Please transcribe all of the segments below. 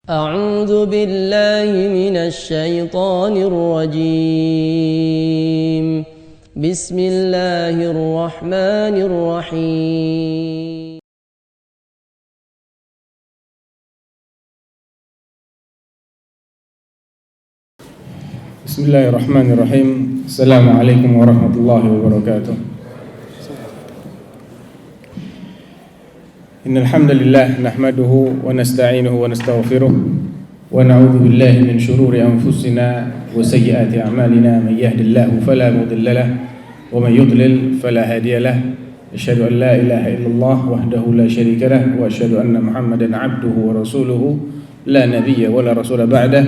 أعوذ بالله من الشيطان الرجيم بسم الله الرحمن الرحيم بسم الله الرحمن الرحيم. السلام عليكم ورحمة الله وبركاته. إن الحمد لله نحمده ونستعينه ونستغفره ونعوذ بالله من شرور أنفسنا وسيئات أعمالنا. من يهد الله فلا مضل له ومن يضلل فلا هادي له. أشهد أن لا إله إلا الله وحده لا شريك له وأشهد أن محمدا عبده ورسوله لا نبي ولا رسول بعده.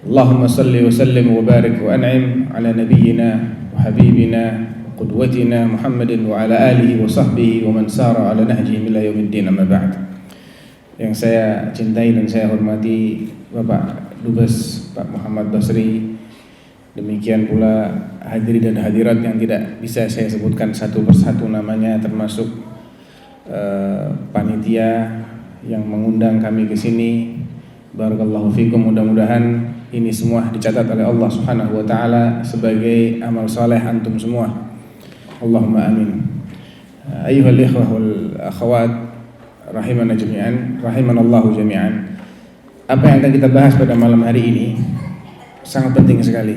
اللهم صل وسلم وبارك وأنعم على نبينا وحبيبنا وقدوتنا محمد وعلى آله وصحبه ومن سار على نهجهم إلى يوم الدين. أما بعد. Yang saya cintai dan saya hormati Bapak Dubes Pak Muhammad Basri, demikian pula hadiri dan hadirat yang tidak bisa saya sebutkan satu persatu namanya, termasuk panitia yang mengundang kami ke sini. Barakallahu fikum, mudah-mudahan ini semua dicatat oleh Allah Subhanahu wa taala sebagai amal saleh antum semua. Allahumma amin. Ayyuhal ikhwah wal akhawat rahimana jami'an, rahimanallahu jami'an. Apa yang akan kita bahas pada malam hari ini sangat penting sekali.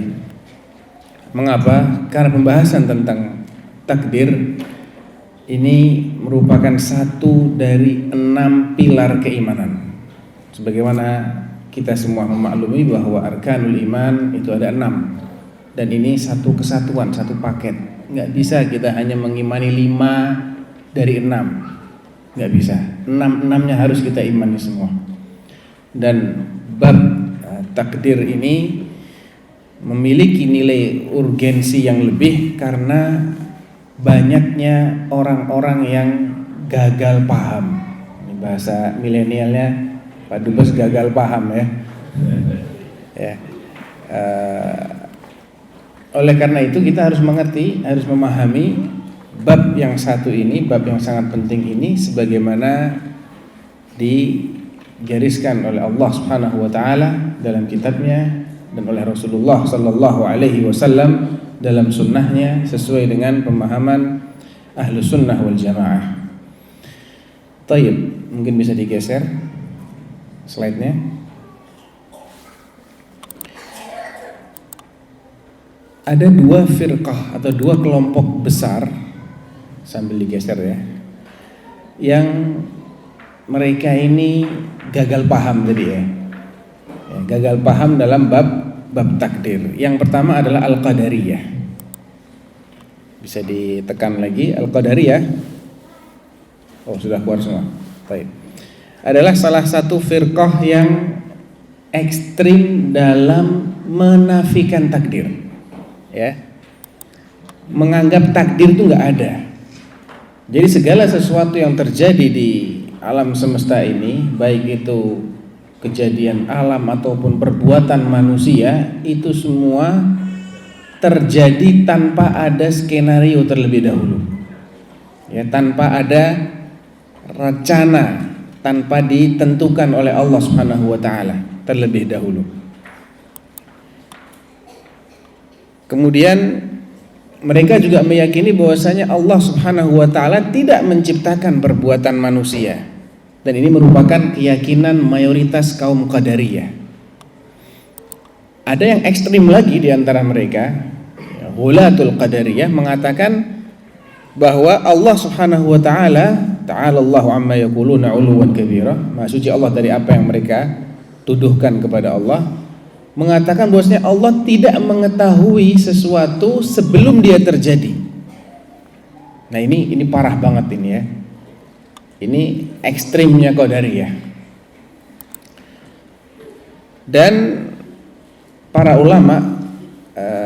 Mengapa? Karena pembahasan tentang takdir ini merupakan satu dari 6 pilar keimanan. Sebagaimana kita semua memaklumi bahwa arkanul iman itu ada 6, dan ini satu kesatuan, satu paket. Nggak bisa kita hanya mengimani 5 dari 6, nggak bisa. 6-6-nya harus kita imani semua. Dan bab takdir ini memiliki nilai urgensi yang lebih karena banyaknya orang-orang yang gagal paham. Ini bahasa milenialnya, Pak Dubes gagal paham ya. Oleh karena itu kita harus mengerti, harus memahami bab yang satu ini, bab yang sangat penting ini, sebagaimana digariskan oleh Allah Subhanahu wa taala dalam kitabnya dan oleh Rasulullah sallallahu alaihi wasallam dalam sunnahnya, sesuai dengan pemahaman Ahlus Sunnah wal Jamaah. Tayyib, mungkin bisa digeser slide-nya. Ada 2 firqah atau 2 kelompok besar, sambil digeser ya, yang mereka ini gagal paham tadi ya, gagal paham dalam bab takdir. Yang pertama adalah Al-Qadariyah. Bisa ditekan lagi, Al-Qadariyah. Oh, sudah keluar semua. Baik. Adalah salah satu firqah yang ekstrim dalam menafikan takdir, ya, menganggap takdir itu nggak ada. Jadi segala sesuatu yang terjadi di alam semesta ini, baik itu kejadian alam ataupun perbuatan manusia, itu semua terjadi tanpa ada skenario terlebih dahulu, ya, tanpa ada rencana, tanpa ditentukan oleh Allah Subhanahu wa taala terlebih dahulu. Kemudian mereka juga meyakini bahwasanya Allah Subhanahu wa taala tidak menciptakan perbuatan manusia. Dan ini merupakan keyakinan mayoritas kaum Qadariyah. Ada yang ekstrim lagi di antara mereka, Ghulatul Qadariyah, mengatakan bahwa Allah Subhanahu wa taala, ta'ala Allahu amma yaquluna 'uluwan kabira, maha suci Allah dari apa yang mereka tuduhkan kepada Allah, mengatakan bahwasanya Allah tidak mengetahui sesuatu sebelum dia terjadi. Nah, ini parah banget ini ya. Ini ekstrimnya Qadariyah. Dan para ulama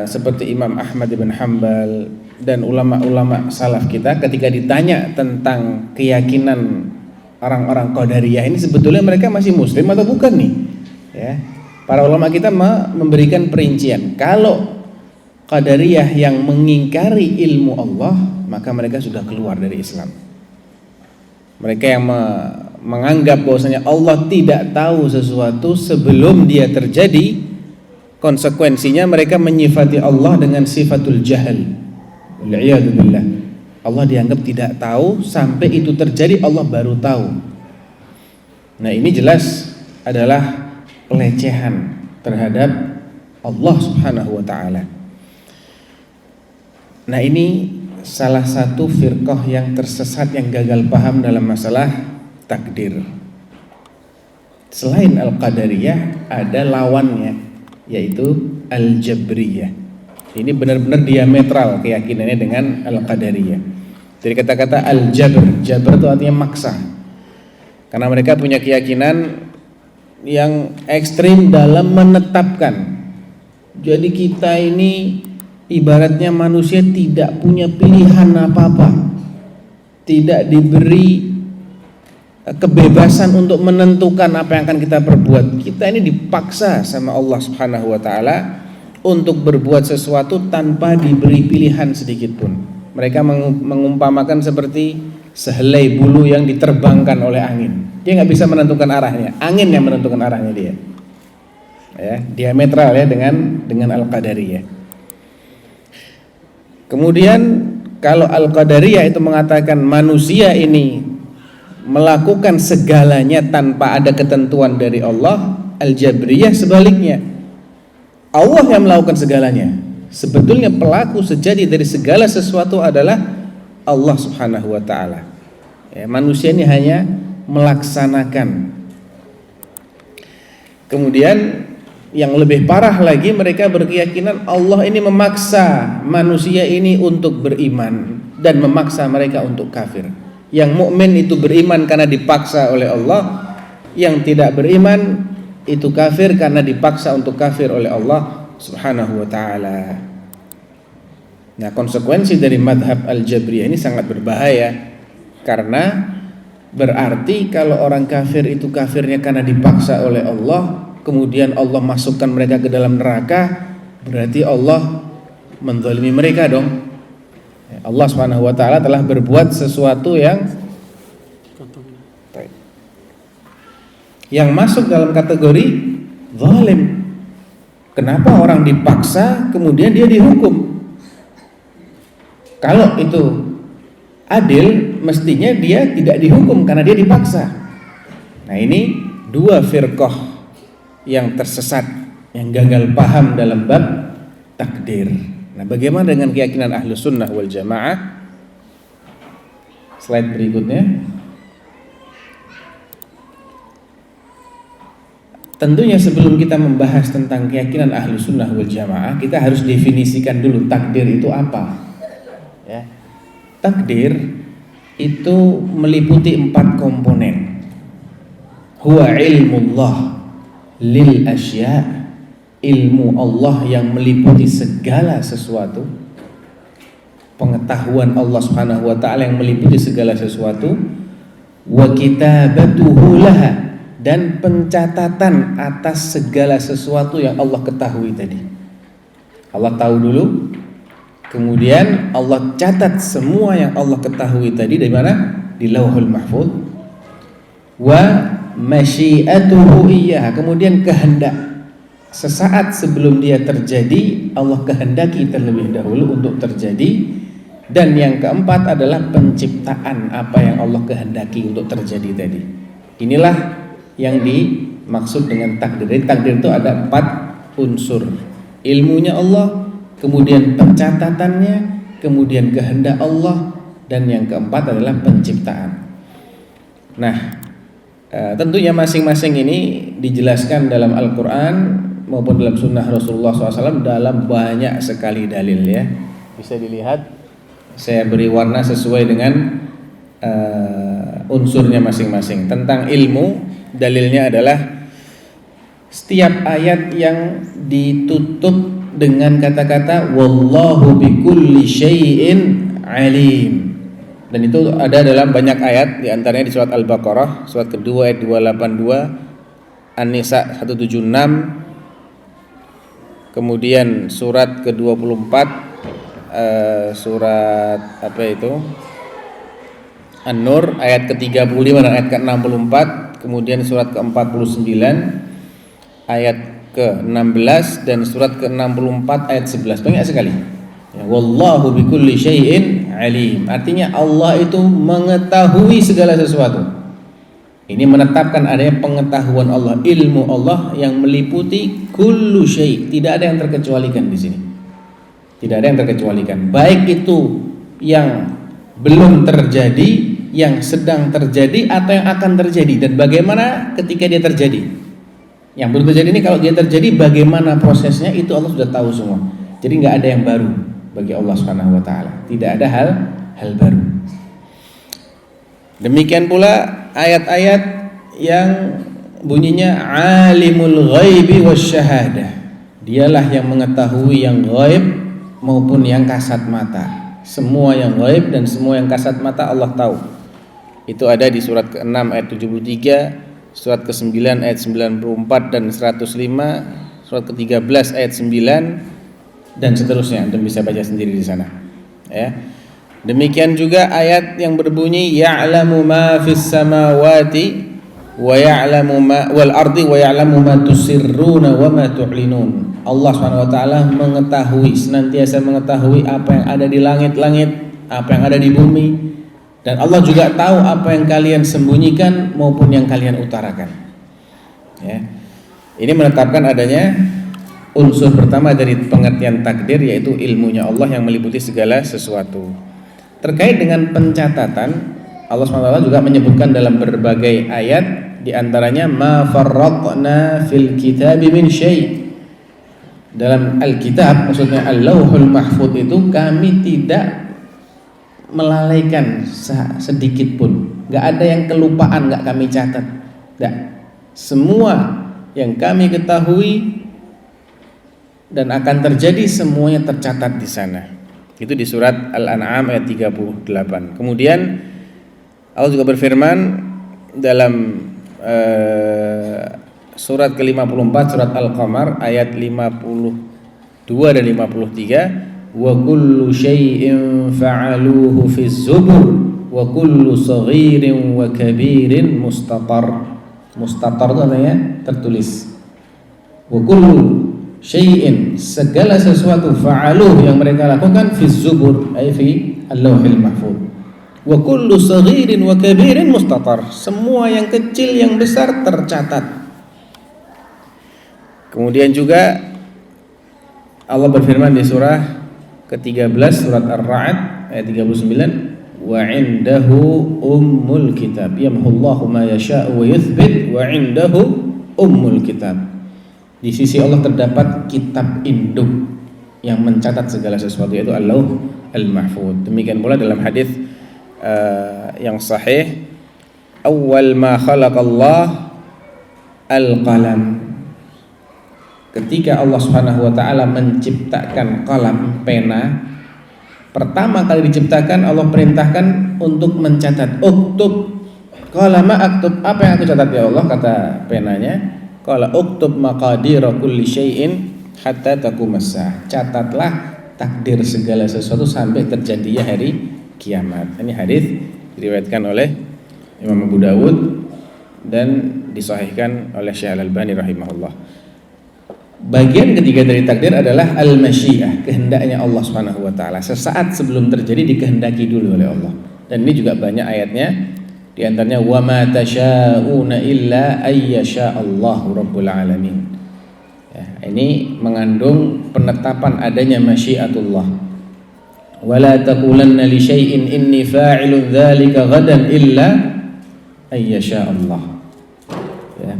seperti Imam Ahmad bin Hanbal dan ulama-ulama salaf kita, ketika ditanya tentang keyakinan orang-orang Qadariyah ini, sebetulnya mereka masih muslim atau bukan nih, ya. Para ulama kita memberikan perincian, kalau Qadariyah yang mengingkari ilmu Allah, maka mereka sudah keluar dari Islam. Mereka yang menganggap bahwasanya Allah tidak tahu sesuatu sebelum dia terjadi, konsekuensinya mereka menyifati Allah dengan sifatul jahal. Wal'iyadzubillah. Allah dianggap tidak tahu sampai itu terjadi Allah baru tahu. Nah, ini jelas adalah pelecehan terhadap Allah Subhanahu wa taala. Nah, ini salah satu firqah yang tersesat, yang gagal paham dalam masalah takdir. Selain Al-Qadariyah ada lawannya, yaitu Al-Jabriyah. Ini benar-benar diametral keyakinannya dengan Al-Qadariyah. Jadi kata-kata Al-Jabr, Jabr itu artinya maksa. Karena mereka punya keyakinan yang ekstrim dalam menetapkan. Jadi kita ini ibaratnya manusia tidak punya pilihan apa-apa, tidak diberi kebebasan untuk menentukan apa yang akan kita perbuat. Kita ini dipaksa sama Allah Subhanahu wa taala untuk berbuat sesuatu tanpa diberi pilihan sedikit pun. Mereka mengumpamakan seperti sehelai bulu yang diterbangkan oleh angin. Dia nggak bisa menentukan arahnya, angin yang menentukan arahnya dia. Ya, diametral ya dengan Al-Qadariyah. Kemudian kalau Al-Qadariyah itu mengatakan manusia ini melakukan segalanya tanpa ada ketentuan dari Allah, Al-Jabriyah sebaliknya. Allah yang melakukan segalanya. Sebetulnya pelaku sejati dari segala sesuatu adalah Allah Subhanahu wa taala. Ya, manusia ini hanya melaksanakan. Kemudian yang lebih parah lagi, mereka berkeyakinan Allah ini memaksa manusia ini untuk beriman dan memaksa mereka untuk kafir. Yang mukmin itu beriman karena dipaksa oleh Allah, yang tidak beriman itu kafir karena dipaksa untuk kafir oleh Allah Subhanahu wa taala. Nah, konsekuensi dari madhab Al-Jabriyah ini sangat berbahaya, karena berarti kalau orang kafir itu kafirnya karena dipaksa oleh Allah, kemudian Allah masukkan mereka ke dalam neraka, berarti Allah menzalimi mereka dong. Allah Subhanahu wa taala telah berbuat sesuatu yang masuk dalam kategori zalim. Kenapa orang dipaksa kemudian dia dihukum? Kalau itu adil, mestinya dia tidak dihukum karena dia dipaksa. Nah, ini dua firqah yang tersesat, yang gagal paham dalam bab takdir. Nah, bagaimana dengan keyakinan Ahlus Sunnah wal Jamaah? Slide berikutnya. Tentunya sebelum kita membahas tentang keyakinan Ahlus Sunnah wal Jamaah, kita harus definisikan dulu takdir itu apa. Ya. Takdir itu meliputi 4 komponen. Huwa ilmullah lil asya', ilmu Allah yang meliputi segala sesuatu, pengetahuan Allah Subhanahu wa taala yang meliputi segala sesuatu, wa kitabatuhu laha, dan pencatatan atas segala sesuatu yang Allah ketahui tadi. Allah tahu dulu, kemudian Allah catat semua yang Allah ketahui tadi dari mana? Di Lauhul Mahfuz. Wa masyiatuhu iyyah, kemudian kehendak. Sesaat sebelum dia terjadi, Allah kehendaki terlebih dahulu untuk terjadi. Dan yang keempat adalah penciptaan apa yang Allah kehendaki untuk terjadi tadi. Inilah yang dimaksud dengan takdir. Jadi takdir itu ada 4 unsur. Ilmunya Allah, kemudian pencatatannya, kemudian kehendak Allah, dan yang keempat adalah penciptaan. Nah, tentunya masing-masing ini dijelaskan dalam Al-Quran maupun dalam sunnah Rasulullah SAW dalam banyak sekali dalil ya. Bisa dilihat, saya beri warna sesuai dengan unsurnya masing-masing. Tentang ilmu, dalilnya adalah setiap ayat yang ditutup dengan kata-kata wallahu bikulli syai'in alim. Dan itu ada dalam banyak ayat, di antaranya di surat Al-Baqarah, surat kedua ayat 282, An-Nisa 176, kemudian surat ke-24, surat apa itu? An-Nur ayat ke-35 dan ayat ke-64, kemudian surat ke-49 ayat ke-16 dan surat ke-64 ayat 11. Banyak sekali. Ya, wallahu bikulli syai'in alim. Artinya Allah itu mengetahui segala sesuatu. Ini menetapkan adanya pengetahuan Allah, ilmu Allah yang meliputi kullu syai'. Tidak ada yang terkecualikan di sini. Tidak ada yang terkecualikan. Baik itu yang belum terjadi, yang sedang terjadi, atau yang akan terjadi, dan bagaimana ketika dia terjadi. Yang belum terjadi ini, kalau dia terjadi, bagaimana prosesnya, itu Allah sudah tahu semua. Jadi nggak ada yang baru bagi Allah Subhanahu wa taala. Tidak ada hal baru. Demikian pula ayat-ayat yang bunyinya alimul ghaibi wasyahadah. Dialah yang mengetahui yang ghaib maupun yang kasat mata. Semua yang ghaib dan semua yang kasat mata Allah tahu. Itu ada di surat ke-6 ayat 73, surat ke-9 ayat 94 dan 105, surat ke-13 ayat 9 dan seterusnya. Anda bisa baca sendiri di sana. Ya. Demikian juga ayat yang berbunyi ya'lamu ma fis samawati wa ya'lamu ma wal ardi wa ya'lamu ma tusirruna wa ma tu'linun. Allah Subhanahu wa taala mengetahui, senantiasa mengetahui apa yang ada di langit-langit, apa yang ada di bumi, dan Allah juga tahu apa yang kalian sembunyikan maupun yang kalian utarakan. Ya. Ini menetapkan adanya unsur pertama dari pengertian takdir, yaitu ilmunya Allah yang meliputi segala sesuatu. Terkait dengan pencatatan, Allah SWT juga menyebutkan dalam berbagai ayat, di antaranya ma farratna fil kitabi min syai'. Dalam Alkitab, maksudnya Al-Lauhul Mahfuz itu, kami tidak melalaikan sedikit pun. Gak ada yang kelupaan, gak kami catat. Tidak. Semua yang kami ketahui dan akan terjadi, semuanya tercatat di sana. Itu di surat Al-An'am ayat 38. Kemudian Allah juga berfirman dalam surat ke-54, surat Al-Qamar ayat 52 dan 53, wa kullu syai'in fa'aluhu fiz zubur wa kullu saghirin wa kabirin mustatar. Mustatar itu artinya tertulis. Wa kullu syai'in, segala sesuatu, fa'aluh, yang mereka lakukan, fi zubur ay fi al-lauhil mahfuz. Wa kullu saghirin wa kabirin mustatar, semua yang kecil yang besar tercatat. Kemudian juga Allah berfirman di surah ke-13 surat Ar-Ra'd ayat 39, wa 'indahu ummul kitab yamhullahu ma yasha'u wa yuthbit wa 'indahu ummul kitab. Di sisi Allah terdapat kitab induk yang mencatat segala sesuatu, yaitu Al-Lauh Al-Mahfuz. Demikian pula dalam hadis yang sahih, awwal ma khalaqallah al-qalam. Ketika Allah Subhanahu wa taala menciptakan qalam, pena, pertama kali diciptakan Allah perintahkan untuk mencatat. Uktub, qalama aktub, apa yang aku catat ya Allah, kata penanya. Qala uktub maqadira kulli syai'in hatta taqumas saah. Catatlah takdir segala sesuatu sampai terjadinya hari kiamat. Ini hadis diriwayatkan oleh Imam Abu Dawud dan disahihkan oleh Syekh Al-Albani rahimahullah. Bagian ketiga dari takdir adalah al-masyiah, kehendaknya Allah Subhanahu wa taala. Sesaat sebelum terjadi dikehendaki dulu oleh Allah. Dan ini juga banyak ayatnya. Di antaranya wa ma tasyauna illa ayyasha Allahu rabbul alamin. Ya, ini mengandung penetapan adanya masyiatullah. Wala taqulanna li syai'in inni fa'ilun dzalika ghadan illa ayyasha Allah. Ya.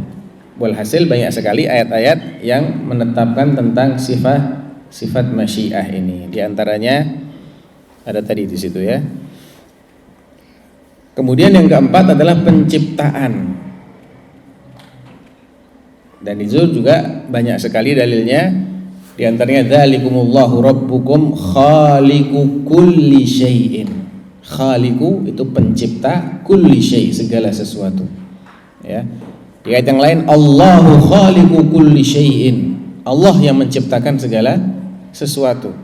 Walhasil banyak sekali ayat-ayat yang menetapkan tentang sifat masyiah ini. Di antaranya ada tadi di situ ya. Kemudian yang keempat adalah penciptaan. Dan itu juga banyak sekali dalilnya. Di antaranya dzalikumullahu rabbukum khaliqu kulli syai'in. Khaliqu itu pencipta, kulli syai', segala sesuatu. Ya. Di ayat yang lain Allahu khaliqu kulli syai'in. Allah yang menciptakan segala sesuatu.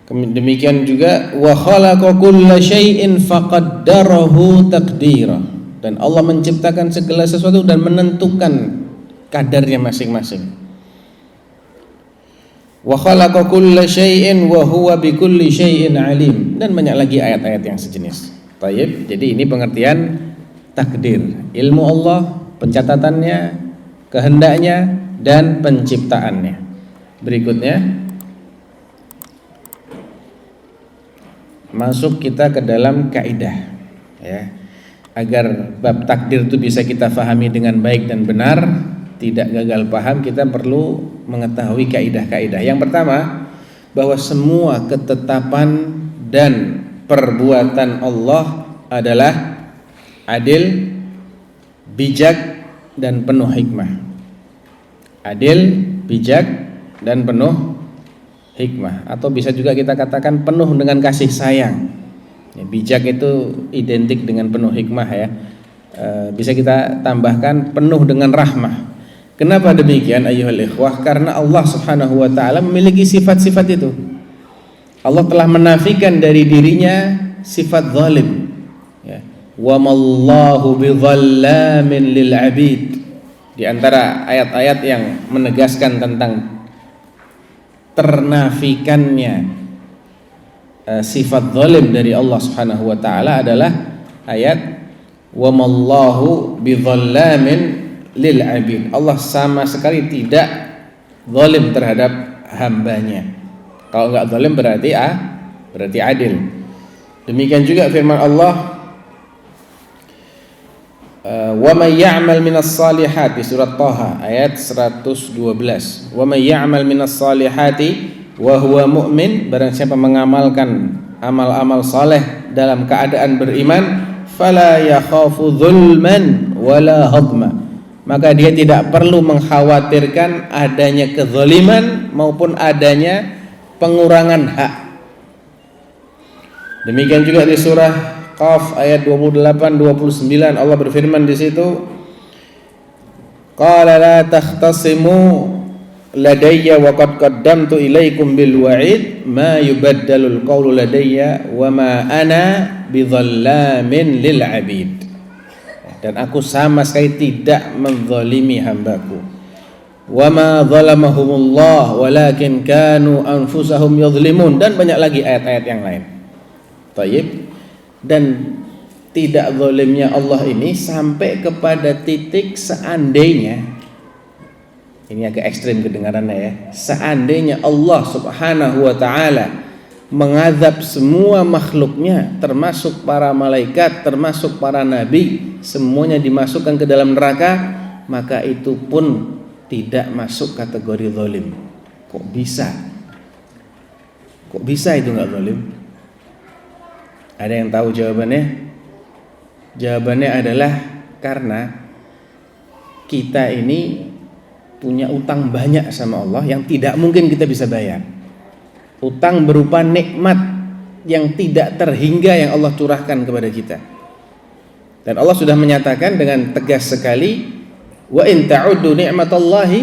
Demikian juga wa khalaqa kulla syai'in faqaddarahu taqdira. Dan Allah menciptakan segala sesuatu dan menentukan kadarnya masing-masing. Wa khalaqa kulla syai'in wa huwa bikulli syai'in alim. Dan banyak lagi ayat-ayat yang sejenis. Baik, jadi ini pengertian takdir, ilmu Allah, pencatatannya, kehendaknya dan penciptaannya. Berikutnya masuk kita ke dalam kaidah, ya, agar bab takdir itu bisa kita fahami dengan baik dan benar, tidak gagal paham, kita perlu mengetahui kaidah-kaidah. Yang pertama, bahwa semua ketetapan dan perbuatan Allah adalah adil, bijak dan penuh hikmah. Adil, bijak dan penuh hikmah, atau bisa juga kita katakan penuh dengan kasih sayang. Ya, bijak itu identik dengan penuh hikmah, ya. Bisa kita tambahkan penuh dengan rahmah. Kenapa demikian ayyuhal ikhwah? Karena Allah Subhanahu wa taala memiliki sifat-sifat itu. Allah telah menafikan dari dirinya sifat zalim, ya. Wa mallahu bidzallamin lil 'abid. Di antara ayat-ayat yang menegaskan tentang ternafikannya sifat zalim dari Allah Subhanahu wa taala adalah ayat wa mallahu bidzallamin lil 'abid. Allah sama sekali tidak zalim terhadap hambanya. Kalau enggak zalim berarti adil. Demikian juga firman Allah wa may ya'mal minas salihati, surat Thaha ayat 112. Wa may ya'mal minas salihati wa huwa mu'min, barang siapa mengamalkan amal-amal saleh dalam keadaan beriman, fala yakhafu dzulman wala hadma, maka dia tidak perlu mengkhawatirkan adanya kezaliman maupun adanya pengurangan hak. Demikian juga di surah Qaf ayat 28-29 Allah berfirman di situ, qala la takhtasimu ladayya wa qad qaddamtu ilaikum bil wa'id ma yubaddalul qawlu ladayya wa ma ana bidzallamin lil 'abid. Dan aku sama sekali tidak menzalimi hambaku. Wa ma zalamahumullah walakin kanu anfusahum yadhlimun, dan banyak lagi ayat-ayat yang lain. Baik. Dan tidak zalimnya Allah ini sampai kepada titik seandainya, ini agak ekstrim kedengarannya, ya, seandainya Allah Subhanahu wa ta'ala mengazab semua makhluknya, termasuk para malaikat, termasuk para nabi, semuanya dimasukkan ke dalam neraka, maka itu pun tidak masuk kategori zalim. Kok bisa? Kok bisa itu enggak zalim? Ada yang tahu jawabannya? Jawabannya adalah karena kita ini punya utang banyak sama Allah yang tidak mungkin kita bisa bayar. Utang berupa nikmat yang tidak terhingga yang Allah curahkan kepada kita. Dan Allah sudah menyatakan dengan tegas sekali, wa in ta'uddu ni'matallahi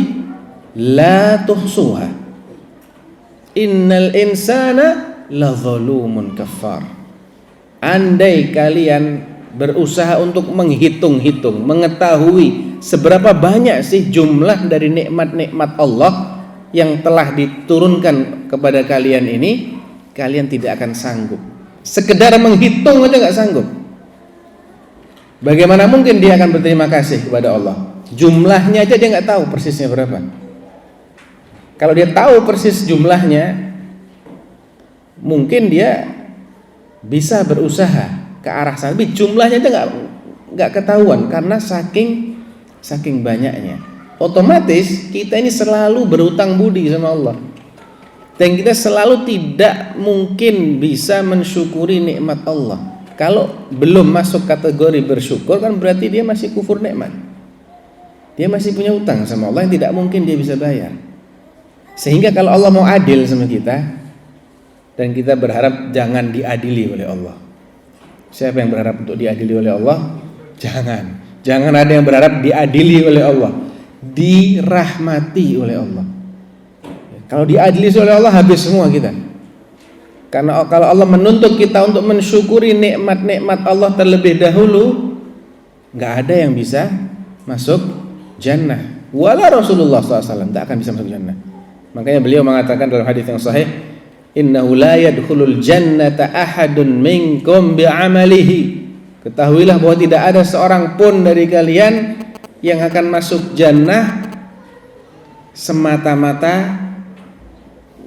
la tuhsuha innal insana la zalumun kafar. Andai kalian berusaha untuk menghitung-hitung, mengetahui seberapa banyak sih jumlah dari nikmat-nikmat Allah yang telah diturunkan kepada kalian ini, kalian tidak akan sanggup. Sekedar menghitung aja gak sanggup. Bagaimana mungkin dia akan berterima kasih kepada Allah? Jumlahnya aja dia gak tahu persisnya berapa. Kalau dia tahu persis jumlahnya, mungkin dia bisa berusaha ke arah sana, tapi jumlahnya itu nggak ketahuan karena saking banyaknya. Otomatis kita ini selalu berutang budi sama Allah, dan kita selalu tidak mungkin bisa mensyukuri nikmat Allah. Kalau belum masuk kategori bersyukur, kan berarti dia masih kufur nikmat. Dia masih punya utang sama Allah yang tidak mungkin dia bisa bayar. Sehingga kalau Allah mau adil sama kita, dan kita berharap jangan diadili oleh Allah. Siapa yang berharap untuk diadili oleh Allah? Jangan ada yang berharap diadili oleh Allah. Dirahmati oleh Allah. Kalau diadili oleh Allah, habis semua kita. Karena kalau Allah menuntut kita untuk mensyukuri nikmat-nikmat Allah terlebih dahulu, nggak ada yang bisa masuk jannah. Wala Rasulullah SAW tidak akan bisa masuk jannah. Makanya beliau mengatakan dalam hadis yang sahih, innahu la yadkhulul jannata ahadun minkum bi'amalihi. Ketahuilah bahwa tidak ada seorang pun dari kalian yang akan masuk jannah semata-mata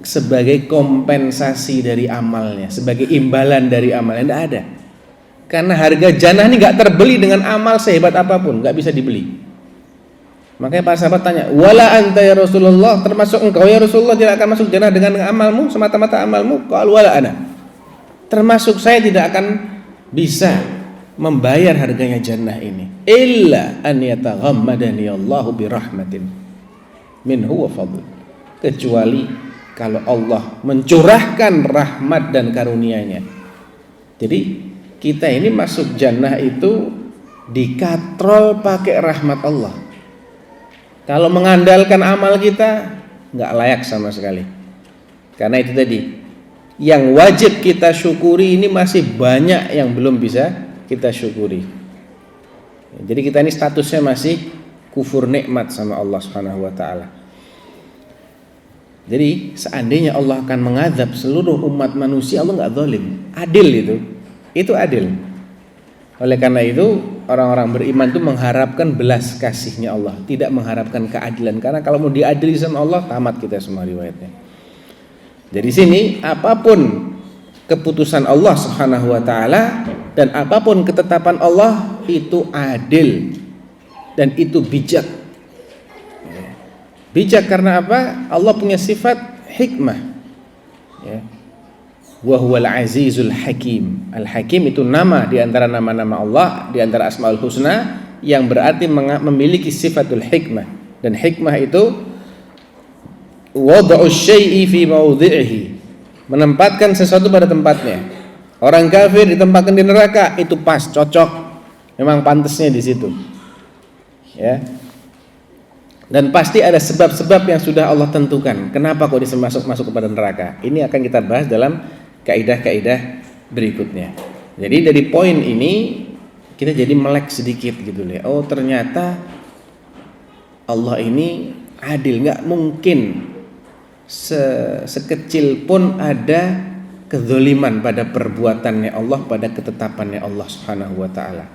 sebagai kompensasi dari amalnya, sebagai imbalan dari amalnya. Tidak ada. Karena harga jannah ini nggak terbeli dengan amal sehebat apapun, nggak bisa dibeli. Makanya para sahabat tanya, wala anta ya Rasulullah, termasuk engkau ya Rasulullah tidak akan masuk jannah dengan amalmu, semata-mata amalmu? Qala wala ana, termasuk saya tidak akan bisa membayar harganya jannah ini, illa an yataghammadani Allahu birahmatin minhu wa fadl, kecuali kalau Allah mencurahkan rahmat dan karunia-Nya. Jadi kita ini masuk jannah itu dikatrol pakai rahmat Allah. Kalau mengandalkan amal kita nggak layak sama sekali. Karena itu tadi, yang wajib kita syukuri ini masih banyak yang belum bisa kita syukuri. Jadi kita ini statusnya masih kufur nikmat sama Allah Subhanahu wa taala. Jadi seandainya Allah akan mengadab seluruh umat manusia, Allah nggak zalim, adil itu adil. Oleh karena itu orang-orang beriman itu mengharapkan belas kasihnya Allah, tidak mengharapkan keadilan. Karena kalau mau diadili sama Allah, tamat kita semua riwayatnya. Jadi sini apapun keputusan Allah Subhanahu wa taala dan apapun ketetapan Allah itu adil dan itu bijak. Bijak karena apa? Allah punya sifat hikmah. Ya. Wa huwal azizul hakim. Al-Hakim itu nama di antara nama-nama Allah, di antara Asmaul Husna yang berarti memiliki sifatul hikmah. Dan hikmah itu wad'u syai'i fi mawdhi'ihi, menempatkan sesuatu pada tempatnya. Orang kafir ditempatkan di neraka itu pas, cocok. Memang pantasnya di situ. Ya. Dan pasti ada sebab-sebab yang sudah Allah tentukan. Kenapa kok dia masuk kepada neraka? Ini akan kita bahas dalam kaidah-kaidah berikutnya. Jadi dari poin ini kita jadi melek sedikit gitu ya. Oh ternyata Allah ini adil, nggak mungkin sekecil pun ada kezaliman pada perbuatannya Allah, pada ketetapannya Allah Subhanahu wa taala.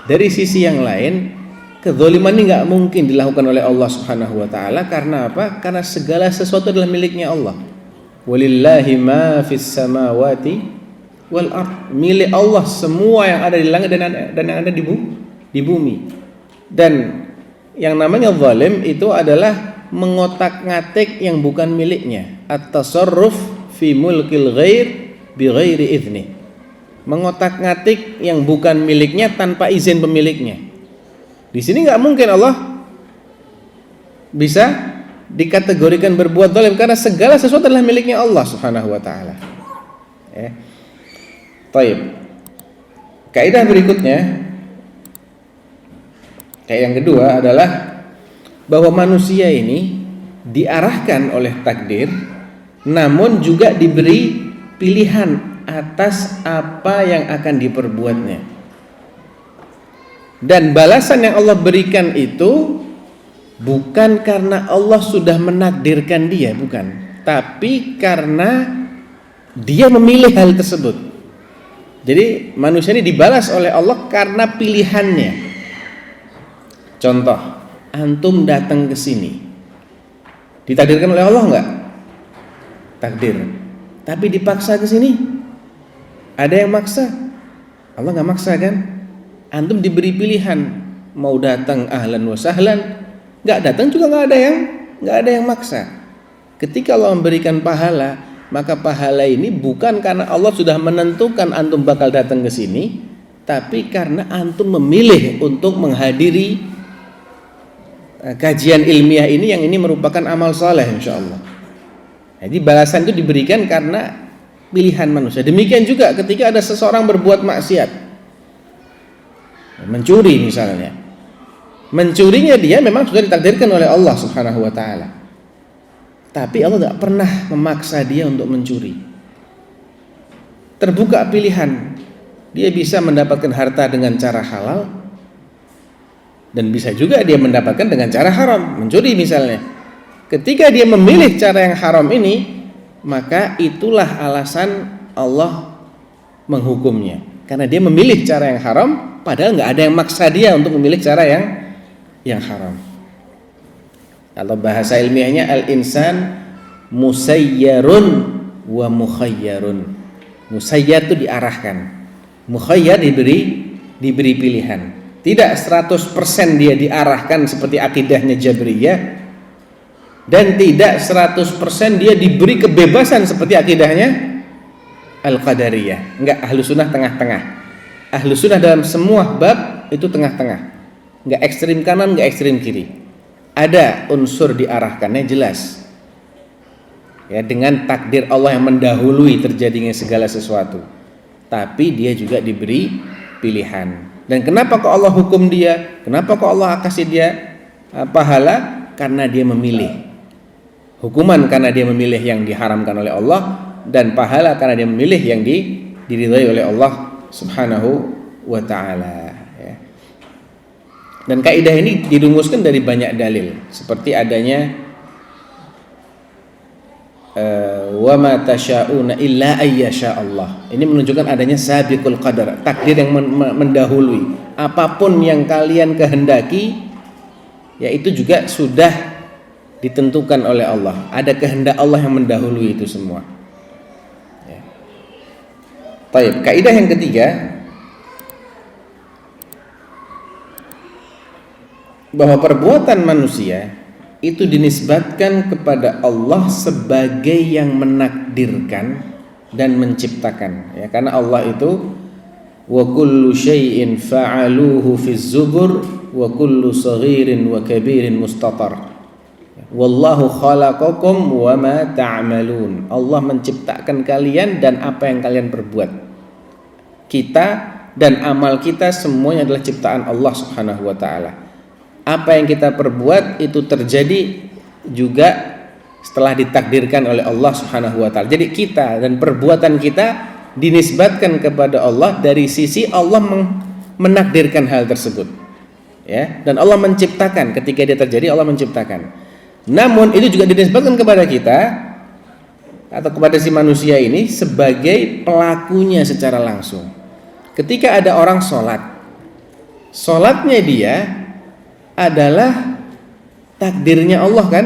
Dari sisi yang lain, kezaliman ini nggak mungkin dilakukan oleh Allah Subhanahu wa taala. Karena apa? Karena segala sesuatu adalah miliknya Allah. Walillahi ma fis samawati wal ard. Milik Allah semua yang ada di langit dan yang ada di bumi. Dan yang namanya zalim itu adalah mengotak-ngatik yang bukan miliknya. At-tasarruf fi mulkil ghair bi ghairi idzni. Mengotak-ngatik yang bukan miliknya tanpa izin pemiliknya. Di sini nggak mungkin Allah bisa dikategorikan berbuat zalim karena segala sesuatu adalah miliknya Allah Subhanahu wa taala. Baik. Kaidah berikutnya, kaidah yang kedua adalah bahwa manusia ini diarahkan oleh takdir, namun juga diberi pilihan atas apa yang akan diperbuatnya. Dan balasan yang Allah berikan itu bukan karena Allah sudah menakdirkan dia, bukan, tapi karena dia memilih hal tersebut. Jadi manusia ini dibalas oleh Allah karena pilihannya. Contoh, antum datang ke sini, ditakdirkan oleh Allah enggak? Takdir. Tapi dipaksa ke sini. Ada yang maksa? Allah enggak maksa kan? Antum diberi pilihan, mau datang ahlan wa sahlan, nggak datang juga nggak ada yang maksa. Ketika Allah memberikan pahala, maka pahala ini bukan karena Allah sudah menentukan antum bakal datang ke sini, tapi karena antum memilih untuk menghadiri kajian ilmiah ini, yang ini merupakan amal soleh insyaallah. Jadi balasan itu diberikan karena pilihan manusia. Demikian juga ketika ada seseorang berbuat maksiat, mencuri misalnya. Mencurinya dia memang sudah ditakdirkan oleh Allah Subhanahu wa taala. Tapi Allah tidak pernah memaksa dia untuk mencuri. terbuka pilihan. Dia bisa mendapatkan harta dengan cara halal, dan bisa juga dia mendapatkan dengan cara haram, mencuri misalnya. Ketika dia memilih cara yang haram ini, maka itulah alasan Allah menghukumnya, karena dia memilih cara yang haram, padahal nggak ada yang maksa dia untuk memilih cara yang haram. Atau bahasa ilmiahnya, al-insan musayyarun wa mukhayyarun. Musayyar itu diarahkan, mukhayyar diberi pilihan. Tidak 100% dia diarahkan seperti akidahnya Jabriyah, dan tidak 100% dia diberi kebebasan seperti akidahnya Al-Qadariyah. Enggak, Ahlus Sunnah tengah-tengah. Ahlus Sunnah dalam semua bab itu tengah-tengah, enggak ekstrim kanan, enggak ekstrim kiri. Ada unsur diarahkannya jelas, ya, dengan takdir Allah yang mendahului terjadinya segala sesuatu. Tapi dia juga diberi pilihan. Dan kenapa kok Allah hukum dia? Kenapa kok Allah kasih dia pahala? Karena dia memilih. Hukuman karena dia memilih yang diharamkan oleh Allah, dan pahala karena dia memilih yang diridhai oleh Allah Subhanahu wa ta'ala, ya. Dan kaidah ini dirumuskan dari banyak dalil, seperti adanya wa ma tasyauna illa ayyasha Allah. Ini menunjukkan adanya sabiqul qadar, takdir yang mendahului. Apapun yang kalian kehendaki, yaitu juga sudah ditentukan oleh Allah. Ada kehendak Allah yang mendahului itu semua. Ya. Baik, kaidah yang ketiga, bahwa perbuatan manusia itu dinisbatkan kepada Allah sebagai yang menakdirkan dan menciptakan, ya, karena Allah itu wa kullu syai'in fa'aluhu fi zubur wa kullu saghirin wa kabirin mustatar wallahu khalaqakum wa ma ta'malun. Allah menciptakan kalian dan apa yang kalian perbuat. Kita dan amal kita semuanya adalah ciptaan Allah Subhanahu wa ta'ala. Apa yang kita perbuat itu terjadi juga setelah ditakdirkan oleh Allah Subhanahu wa ta'ala. Jadi kita dan perbuatan kita dinisbatkan kepada Allah dari sisi Allah menakdirkan hal tersebut, ya, dan Allah menciptakan. Ketika dia terjadi, Allah menciptakan. Namun itu juga dinisbatkan kepada kita atau kepada si manusia ini sebagai pelakunya secara langsung. Ketika ada orang sholat, sholatnya dia adalah takdirnya Allah, kan?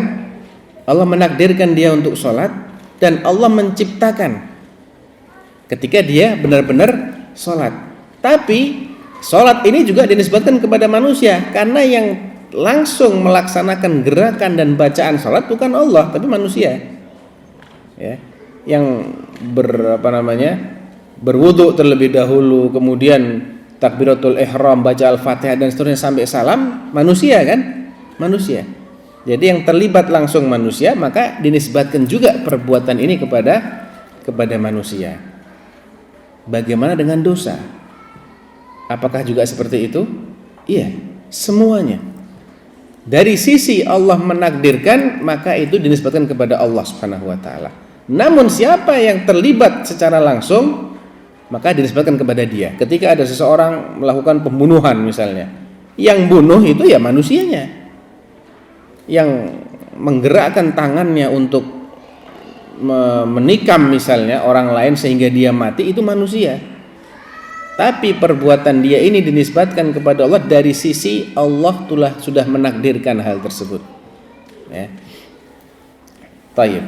Allah menakdirkan dia untuk sholat, dan Allah menciptakan ketika dia benar-benar sholat. Tapi sholat ini juga dinisbatkan kepada manusia, karena yang langsung melaksanakan gerakan dan bacaan sholat bukan Allah, tapi manusia, ya, yang berwudu terlebih dahulu, kemudian takbiratul ihram, baca al-fatihah dan seterusnya sampai salam, manusia, kan? Manusia. Jadi yang terlibat langsung manusia, maka dinisbatkan juga perbuatan ini kepada manusia. Bagaimana dengan dosa? Apakah juga seperti itu? Iya, semuanya. Dari sisi Allah menakdirkan, maka itu dinisbatkan kepada Allah Subhanahu wa ta'ala. Namun siapa yang terlibat secara langsung, maka dinisbatkan kepada dia. Ketika ada seseorang melakukan pembunuhan misalnya, yang bunuh itu ya manusianya, yang menggerakkan tangannya untuk menikam misalnya orang lain sehingga dia mati, itu manusia. Tapi perbuatan dia ini dinisbatkan kepada Allah dari sisi Allah sudah menakdirkan hal tersebut, ya. Tayyib.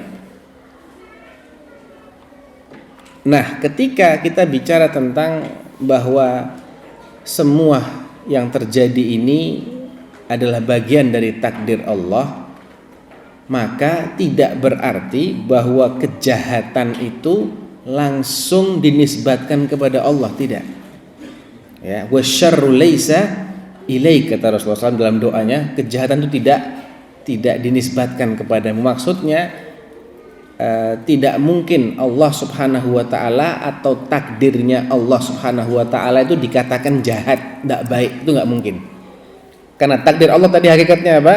Nah, ketika kita bicara tentang bahwa semua yang terjadi ini adalah bagian dari takdir Allah, maka tidak berarti bahwa kejahatan itu langsung dinisbatkan kepada Allah, tidak. Ya, wasyarru laisa ilaik, kata Rasulullah SAW dalam doanya, kejahatan itu tidak dinisbatkan kepadamu. Maksudnya tidak mungkin Allah Subhanahu wa ta'ala atau takdirnya Allah Subhanahu wa ta'ala itu dikatakan jahat, tidak baik, itu nggak mungkin. Karena takdir Allah tadi hakikatnya apa?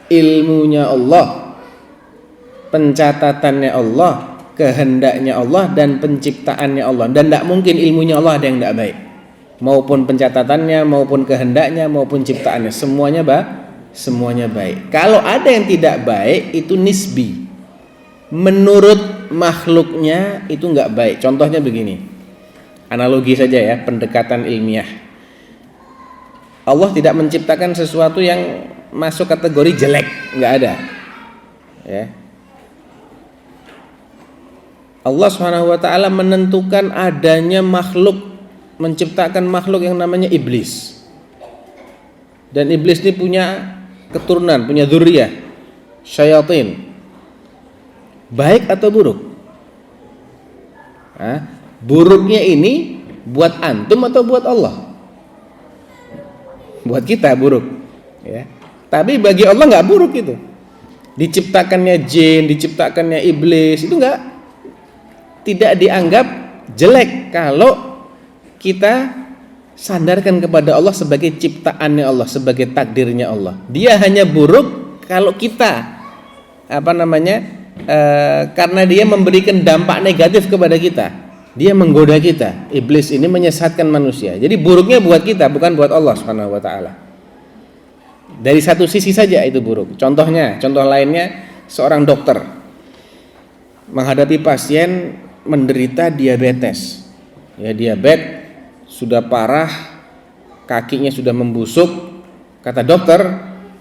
Ilmunya Allah, pencatatannya Allah, kehendaknya Allah dan penciptaannya Allah, dan tidak mungkin ilmunya Allah ada yang tidak baik, maupun pencatatannya, maupun kehendaknya, maupun ciptaannya, semuanya baik. Kalau ada yang tidak baik itu nisbi, menurut makhluknya itu nggak baik. Contohnya begini, analogi saja ya, pendekatan ilmiah. Allah tidak menciptakan sesuatu yang masuk kategori jelek, nggak ada ya. Allah SWT menentukan adanya makhluk, menciptakan makhluk yang namanya iblis. Dan iblis ini punya keturunan, punya dzurriyyah, syayatin. Baik atau buruk? Buruknya ini buat antum atau buat Allah? Buat kita buruk ya. Tapi bagi Allah nggak buruk itu. Diciptakannya jin, diciptakannya iblis itu tidak dianggap jelek kalau kita sandarkan kepada Allah sebagai ciptaannya Allah, sebagai takdirnya Allah. Dia hanya buruk kalau kita karena dia memberikan dampak negatif kepada kita, dia menggoda kita. Iblis ini menyesatkan manusia. Jadi buruknya buat kita, bukan buat Allah Subhanahu wa taala. Dari satu sisi saja itu buruk. Contoh lainnya, seorang dokter menghadapi pasien menderita diabetes. Ya, diabetes sudah parah, kakinya sudah membusuk. Kata dokter,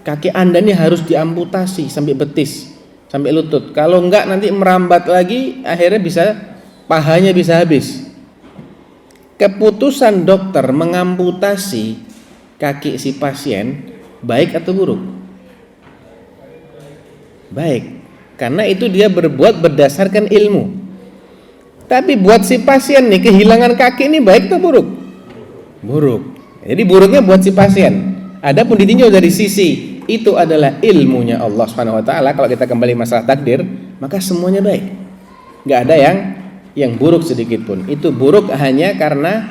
kaki Anda ini harus diamputasi sampai betis, sampai lutut. Kalau enggak nanti merambat lagi, akhirnya pahanya bisa habis. Keputusan dokter mengamputasi kaki si pasien baik atau buruk? Baik, karena itu dia berbuat berdasarkan ilmu. Tapi buat si pasien nih, kehilangan kaki ini baik atau buruk? Buruk. Jadi buruknya buat si pasien. Adapun ditinjau dari sisi itu adalah ilmunya Allah Subhanahu wa taala. Kalau kita kembali masalah takdir, maka semuanya baik. Enggak ada yang buruk sedikit pun. Itu buruk hanya karena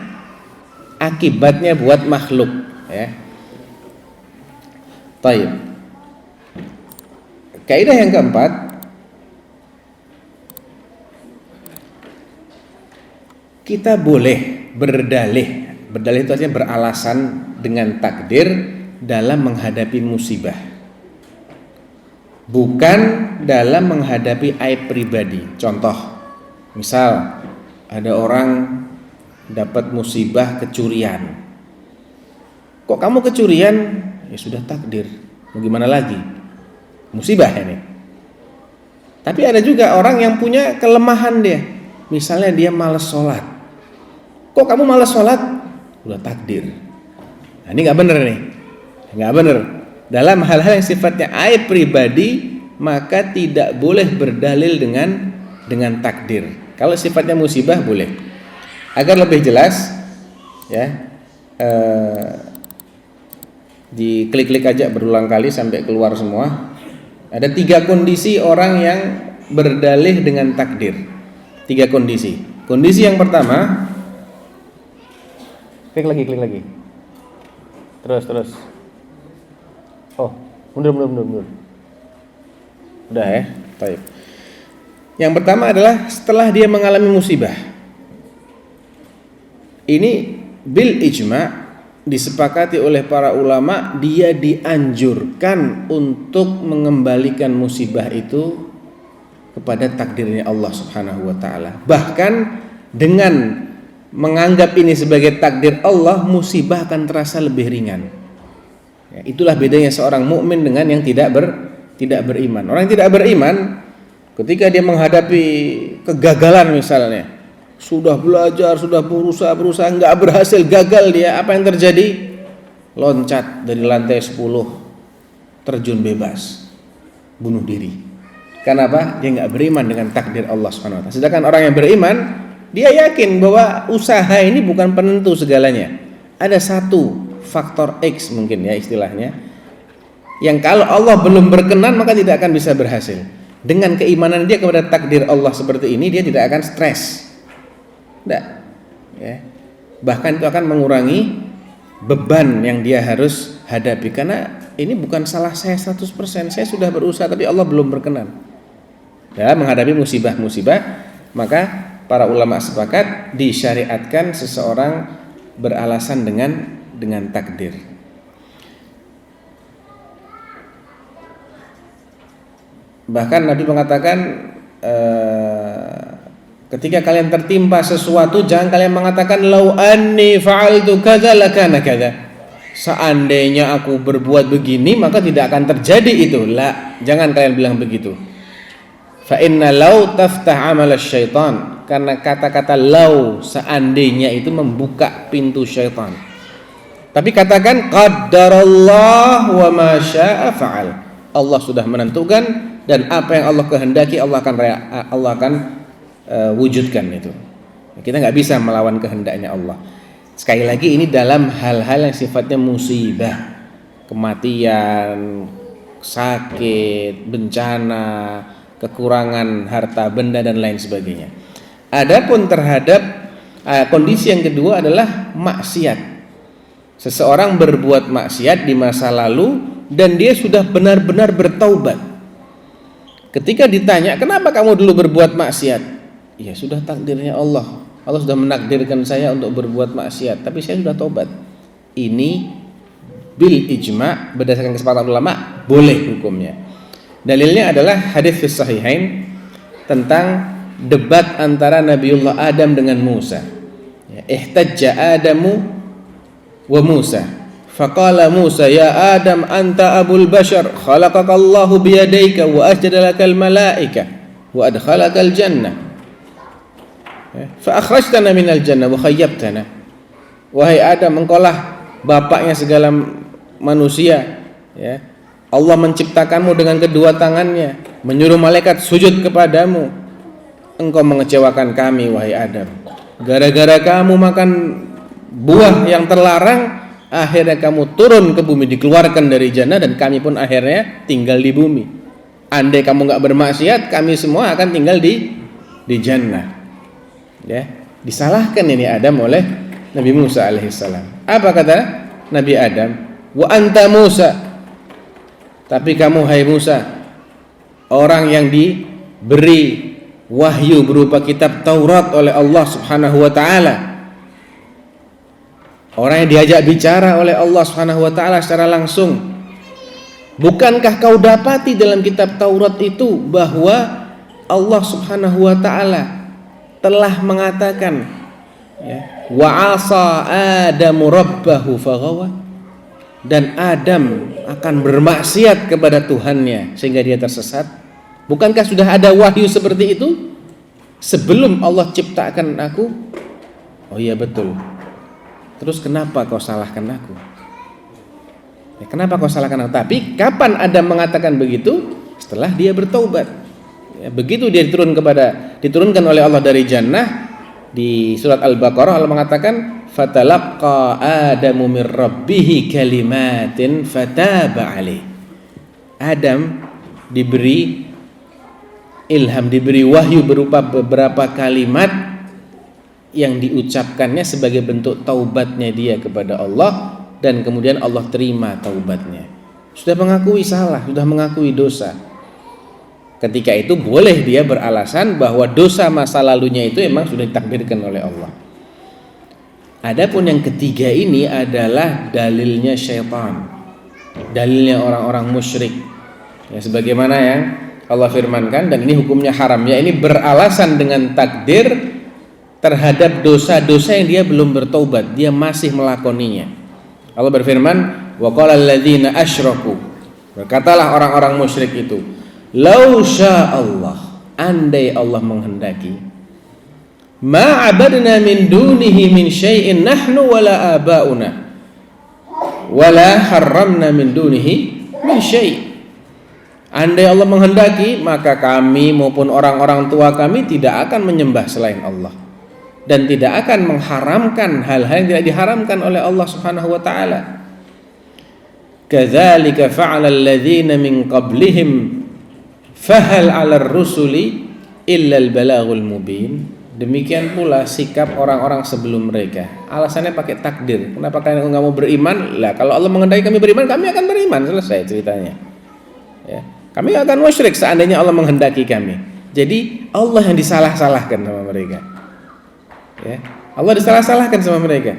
akibatnya buat makhluk ya. Baik. Kaidah yang keempat, kita boleh berdalih itu artinya beralasan dengan takdir dalam menghadapi musibah, bukan dalam menghadapi aib pribadi. Contoh, misal ada orang dapat musibah kecurian. Kok kamu kecurian? Ya sudah takdir, mau gimana lagi, musibah ini. Tapi ada juga orang yang punya kelemahan dia, misalnya dia malas sholat. Kok kamu malas sholat? Udah takdir. Nah, ini nggak bener nih, nggak bener. Dalam hal-hal yang sifatnya aib pribadi, maka tidak boleh berdalil dengan takdir. Kalau sifatnya musibah boleh. Agar lebih jelas, ya, diklik-klik aja berulang kali sampai keluar semua. Ada 3 kondisi orang yang berdalih dengan takdir. 3 kondisi. Kondisi yang pertama, klik lagi. Terus. Oh, mundur. Udah ya, baik. Yang pertama adalah setelah dia mengalami musibah. Ini bil ijma' disepakati oleh para ulama, dia dianjurkan untuk mengembalikan musibah itu kepada takdirnya Allah Subhanahu wa taala. Bahkan dengan menganggap ini sebagai takdir Allah, musibah akan terasa lebih ringan. Ya, itulah bedanya seorang mukmin dengan yang tidak beriman. Orang yang tidak beriman, ketika dia menghadapi kegagalan misalnya, sudah belajar, sudah berusaha, nggak berhasil, gagal dia, apa yang terjadi? Loncat dari lantai 10, terjun bebas, bunuh diri. Kenapa? Dia nggak beriman dengan takdir Allah SWT. Sedangkan orang yang beriman, dia yakin bahwa usaha ini bukan penentu segalanya. Ada satu faktor X mungkin ya istilahnya, yang kalau Allah belum berkenan maka tidak akan bisa berhasil. Dengan keimanan dia kepada takdir Allah seperti ini, dia tidak akan stres. Tidak ya. Bahkan itu akan mengurangi beban yang dia harus hadapi. Karena ini bukan salah saya 100%, saya sudah berusaha tapi Allah belum berkenan. Dalam menghadapi musibah-musibah Maka para ulama sepakat disyariatkan seseorang beralasan dengan takdir. Bahkan Nabi mengatakan ketika kalian tertimpa sesuatu, jangan kalian mengatakan lau anni fa'altu kadza lakana kadza. Seandainya aku berbuat begini maka tidak akan terjadi itu. La, jangan kalian bilang begitu. Fa inna lau taftah amal syaitan. Karena kata-kata lau, seandainya itu membuka pintu syaitan. Tapi katakan qaddarallah wa ma syaa fa'al. Allah sudah menentukan dan apa yang Allah kehendaki Allah akan wujudkan itu. Kita nggak bisa melawan kehendaknya Allah. Sekali lagi ini dalam hal-hal yang sifatnya musibah, kematian, sakit, bencana, kekurangan harta benda dan lain sebagainya. Adapun terhadap kondisi yang kedua adalah maksiat. Seseorang berbuat maksiat di masa lalu dan dia sudah benar-benar bertaubat. Ketika ditanya, kenapa kamu dulu berbuat maksiat? Ya sudah takdirnya Allah. Allah sudah menakdirkan saya untuk berbuat maksiat, tapi saya sudah taubat. Ini bil ijma' berdasarkan kesepakatan ulama boleh hukumnya. Dalilnya adalah hadis fis sahihain tentang debat antara Nabiullah Adam dengan Musa. Ihtajja Adamu wa Musa. Faqala Musa ya Adam anta abul bashar khalaqakallahu biyadayka wa asjada lakal malaika wa adkhalakal jannah. Fa akhrajtana minal jannah wa khayyabtana. Wahai Adam, engkaulah bapaknya segala manusia, ya. Allah menciptakanmu dengan kedua tangannya, menyuruh malaikat sujud kepadamu. Engkau mengecewakan kami wahai Adam. Gara-gara kamu makan buah yang terlarang, akhirnya kamu turun ke bumi, dikeluarkan dari jannah dan kami pun akhirnya tinggal di bumi. Andai kamu enggak bermaksiat, kami semua akan tinggal di jannah. Ya, disalahkan ini Adam oleh Nabi Musa alaihissalam. Apa kata Nabi Adam? Wa anta Musa. Tapi kamu hai Musa, orang yang diberi wahyu berupa kitab Taurat oleh Allah Subhanahu wa taala. Orang yang diajak bicara oleh Allah Subhanahu wa taala secara langsung. Bukankah kau dapati dalam kitab Taurat itu bahwa Allah Subhanahu wa taala telah mengatakan ya, wa asa Adamu rabbahu faghawa, dan Adam akan bermaksiat kepada Tuhannya sehingga dia tersesat. Bukankah sudah ada wahyu seperti itu sebelum Allah ciptakan aku? Oh iya betul. Terus kenapa kau salahkan aku? Ya, kenapa kau salahkan aku? Tapi kapan Adam mengatakan begitu? Setelah dia bertaubat. Ya, begitu dia diturunkan oleh Allah dari jannah. Di surat Al-Baqarah Allah mengatakan fatalaqqa Adamu mir rabbih kalimatin fataba alaih. Adam diberi ilham, diberi wahyu berupa beberapa kalimat yang diucapkannya sebagai bentuk taubatnya dia kepada Allah, dan kemudian Allah terima taubatnya. Sudah mengakui salah, sudah mengakui dosa. Ketika itu boleh dia beralasan bahwa dosa masa lalunya itu memang sudah ditakdirkan oleh Allah. Adapun yang ketiga ini adalah dalilnya syaitan, dalilnya orang-orang musyrik. Ya, sebagaimana yang Allah firmankan, dan ini hukumnya haram, ya, ini beralasan dengan takdir terhadap dosa-dosa yang dia belum bertaubat, dia masih melakoninya. Allah berfirman, wa qala alladzina asyraku, berkatalah orang-orang musyrik itu, lau sya'allah, andai Allah menghendaki, ma abadna min dunihi min syai'in nahnu wala aba'una wala harramna min dunihi min syai'. Andai Allah menghendaki, maka kami maupun orang-orang tua kami tidak akan menyembah selain Allah dan tidak akan mengharamkan hal-hal yang tidak diharamkan oleh Allah Subhanahu wa taala. Kadzalika fa'ala alladzina min qablihim fahal 'alar rusuli illa al-balaghul mubin. Demikian pula sikap orang-orang sebelum mereka. Alasannya pakai takdir. Kenapa kalian enggak mau beriman? Lah kalau Allah menghendaki kami beriman, kami akan beriman, selesai ceritanya. Ya. Kami akan musyrik seandainya Allah menghendaki kami. Jadi Allah yang disalah-salahkan sama mereka. Ya, Allah disalah-salahkan sama mereka.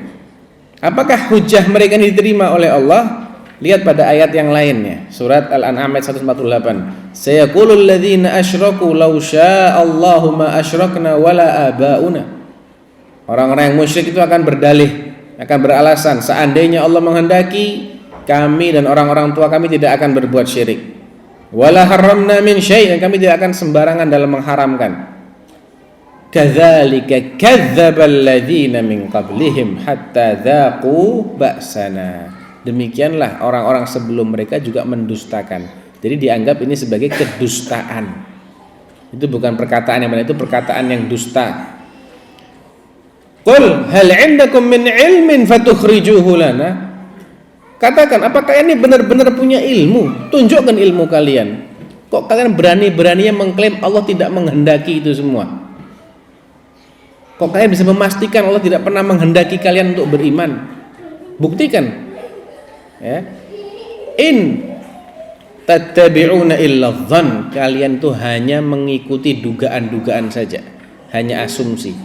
Apakah hujah mereka ini diterima oleh Allah? Lihat pada ayat yang lainnya, surat Al-An'am ayat 148. Sayaqulul ladzina asyraku law sya'allahu ma asyrakna wala abauna. Orang-orang yang musyrik itu akan berdalih, akan beralasan, seandainya Allah menghendaki, kami dan orang-orang tua kami tidak akan berbuat syirik. Wala haramna min syai', dan kami tidak akan sembarangan dalam mengharamkan. Kadzalika kadzdzabal ladzina min qablihim hatta dzaqu ba'sana. Demikianlah orang-orang sebelum mereka juga mendustakan. Jadi dianggap ini sebagai kedustaan. Itu bukan perkataan yang benar, itu perkataan yang dusta. Qul hal 'indakum min 'ilmin fatukhrijuhu lana. Katakan, apakah ini benar-benar punya ilmu? Tunjukkan ilmu kalian. Kok kalian berani-beraninya mengklaim Allah tidak menghendaki itu semua? Kok kalian bisa memastikan Allah tidak pernah menghendaki kalian untuk beriman? Buktikan. Ya. In tattabi'una illa dhann, kalian tuh hanya mengikuti dugaan-dugaan saja, hanya asumsi.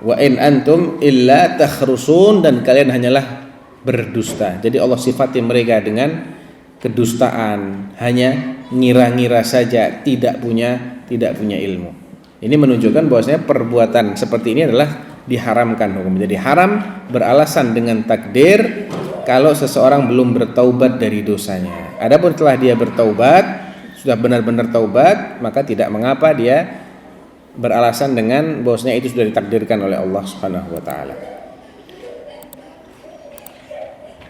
Wa in antum illa takhrusun, dan kalian hanyalah berdusta. Jadi Allah sifati mereka dengan kedustaan, hanya ngira-ngira saja, tidak punya ilmu. Ini menunjukkan bahwasanya perbuatan seperti ini adalah diharamkan hukum. Jadi haram beralasan dengan takdir kalau seseorang belum bertaubat dari dosanya. Adapun setelah dia bertaubat, sudah benar-benar taubat, maka tidak mengapa dia beralasan dengan bahwasanya itu sudah ditakdirkan oleh Allah Subhanahu wa taala.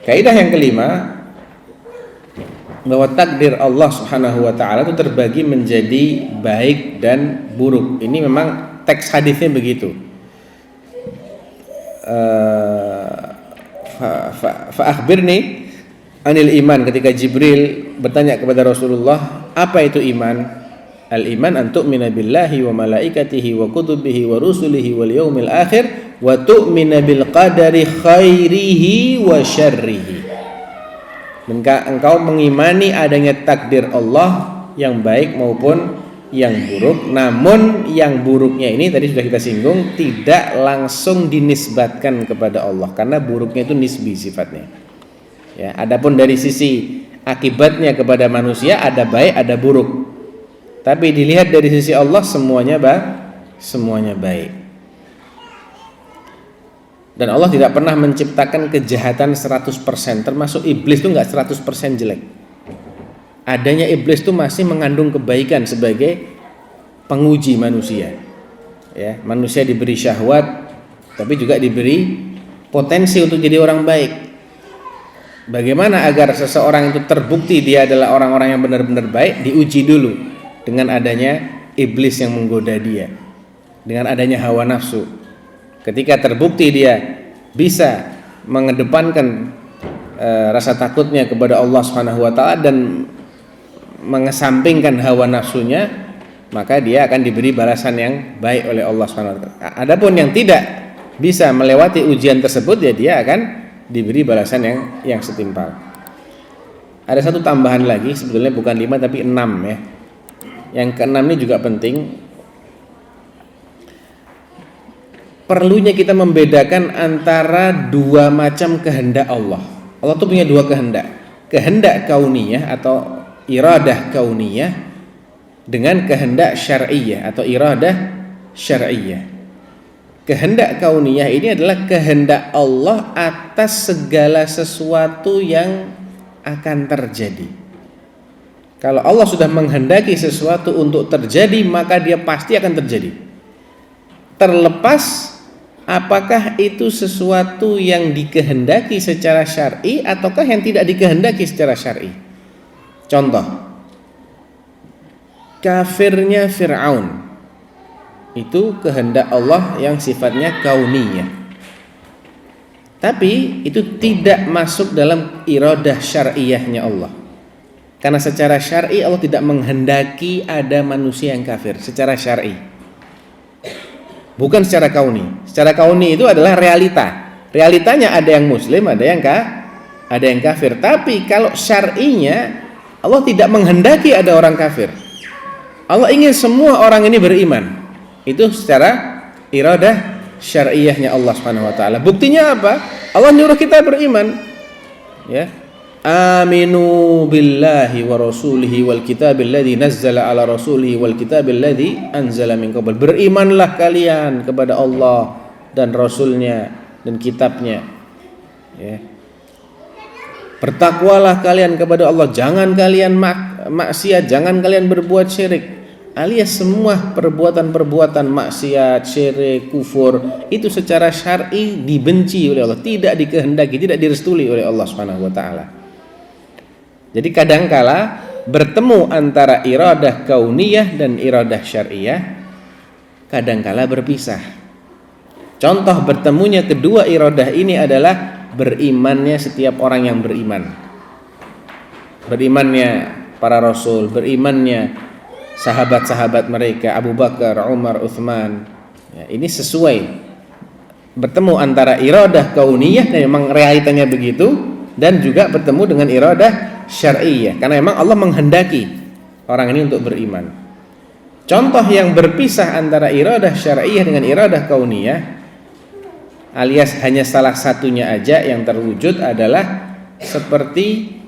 Kaidah yang kelima, bahwa takdir Allah Subhanahu wa taala itu terbagi menjadi baik dan buruk. Ini memang teks hadisnya begitu. Fa akhbirni anil iman, ketika Jibril bertanya kepada Rasulullah, apa itu iman? Al iman an tu'mina billahi wa malaikatihi wa kutubihi wa rusulihi wal yaumil akhir wa tu'mina bil qadari khairihi wa syarrihi. Dan engkau mengimani adanya takdir Allah yang baik maupun yang buruk. Namun yang buruknya ini tadi sudah kita singgung, tidak langsung dinisbatkan kepada Allah karena buruknya itu nisbi sifatnya. Ya, adapun dari sisi akibatnya kepada manusia ada baik ada buruk. Tapi dilihat dari sisi Allah semuanya baik. Dan Allah tidak pernah menciptakan kejahatan 100%, termasuk iblis itu enggak 100% jelek. Adanya iblis itu masih mengandung kebaikan sebagai penguji manusia. Ya, manusia diberi syahwat tapi juga diberi potensi untuk jadi orang baik. Bagaimana agar seseorang itu terbukti dia adalah orang-orang yang benar-benar baik? Diuji dulu dengan adanya iblis yang menggoda dia, dengan adanya hawa nafsu. Ketika terbukti dia bisa mengedepankan rasa takutnya kepada Allah Subhanahu wa taala dan mengesampingkan hawa nafsunya, maka dia akan diberi balasan yang baik oleh Allah Subhanahu wa taala. Adapun yang tidak bisa melewati ujian tersebut, ya dia akan diberi balasan yang setimpal. Ada satu tambahan lagi, sebetulnya bukan 5 tapi 6 ya. Yang ke-6 ini juga penting. Perlunya kita membedakan antara dua macam kehendak Allah. Allah tuh punya dua kehendak. Kehendak kauniyah atau iradah kauniyah dengan kehendak syar'iyah atau iradah syar'iyah. Kehendak kauniyah ini adalah kehendak Allah atas segala sesuatu yang akan terjadi. Kalau Allah sudah menghendaki sesuatu untuk terjadi, maka dia pasti akan terjadi. Terlepas apakah itu sesuatu yang dikehendaki secara syar'i ataukah yang tidak dikehendaki secara syar'i. Contoh, kafirnya Fir'aun itu kehendak Allah yang sifatnya kauniyah, tapi itu tidak masuk dalam iradah syar'iyahnya Allah. Karena secara syar'i Allah tidak menghendaki ada manusia yang kafir secara syar'i, bukan secara kauni. Secara kauni itu adalah realita. Realitanya ada yang muslim, ada yang kafir. Tapi kalau syar'inya Allah tidak menghendaki ada orang kafir. Allah ingin semua orang ini beriman. Itu secara iradah syar'iyahnya Allah Subhanahu wa taala. Buktinya apa? Allah nyuruh kita beriman. Ya. Aminu billahi wa rasulihi wal kitabil ladzi nazzala ala rasulihi wal kitabil ladzi anzala min qabl. Berimanlah kalian kepada Allah dan rasulnya dan kitabnya. Ya. Bertakwalah kalian kepada Allah, jangan kalian maksiat, jangan kalian berbuat syirik. Alias semua perbuatan-perbuatan maksiat, syirik, kufur itu secara syar'i dibenci oleh Allah, tidak dikehendaki, tidak direstui oleh Allah Subhanahu wa taala. Jadi kadangkala bertemu antara iradah kauniyah dan iradah syar'iyah, kadangkala berpisah. Contoh bertemunya kedua iradah ini adalah berimannya setiap orang yang beriman. Berimannya para rasul, berimannya sahabat-sahabat mereka, Abu Bakar, Umar, Uthman. Ya, ini sesuai bertemu antara iradah kauniyah dan memang realitanya begitu, dan juga bertemu dengan iradah syar'iyah karena memang Allah menghendaki orang ini untuk beriman. Contoh yang berpisah antara iradah syar'iyah dengan iradah kauniyah, alias hanya salah satunya aja yang terwujud, adalah seperti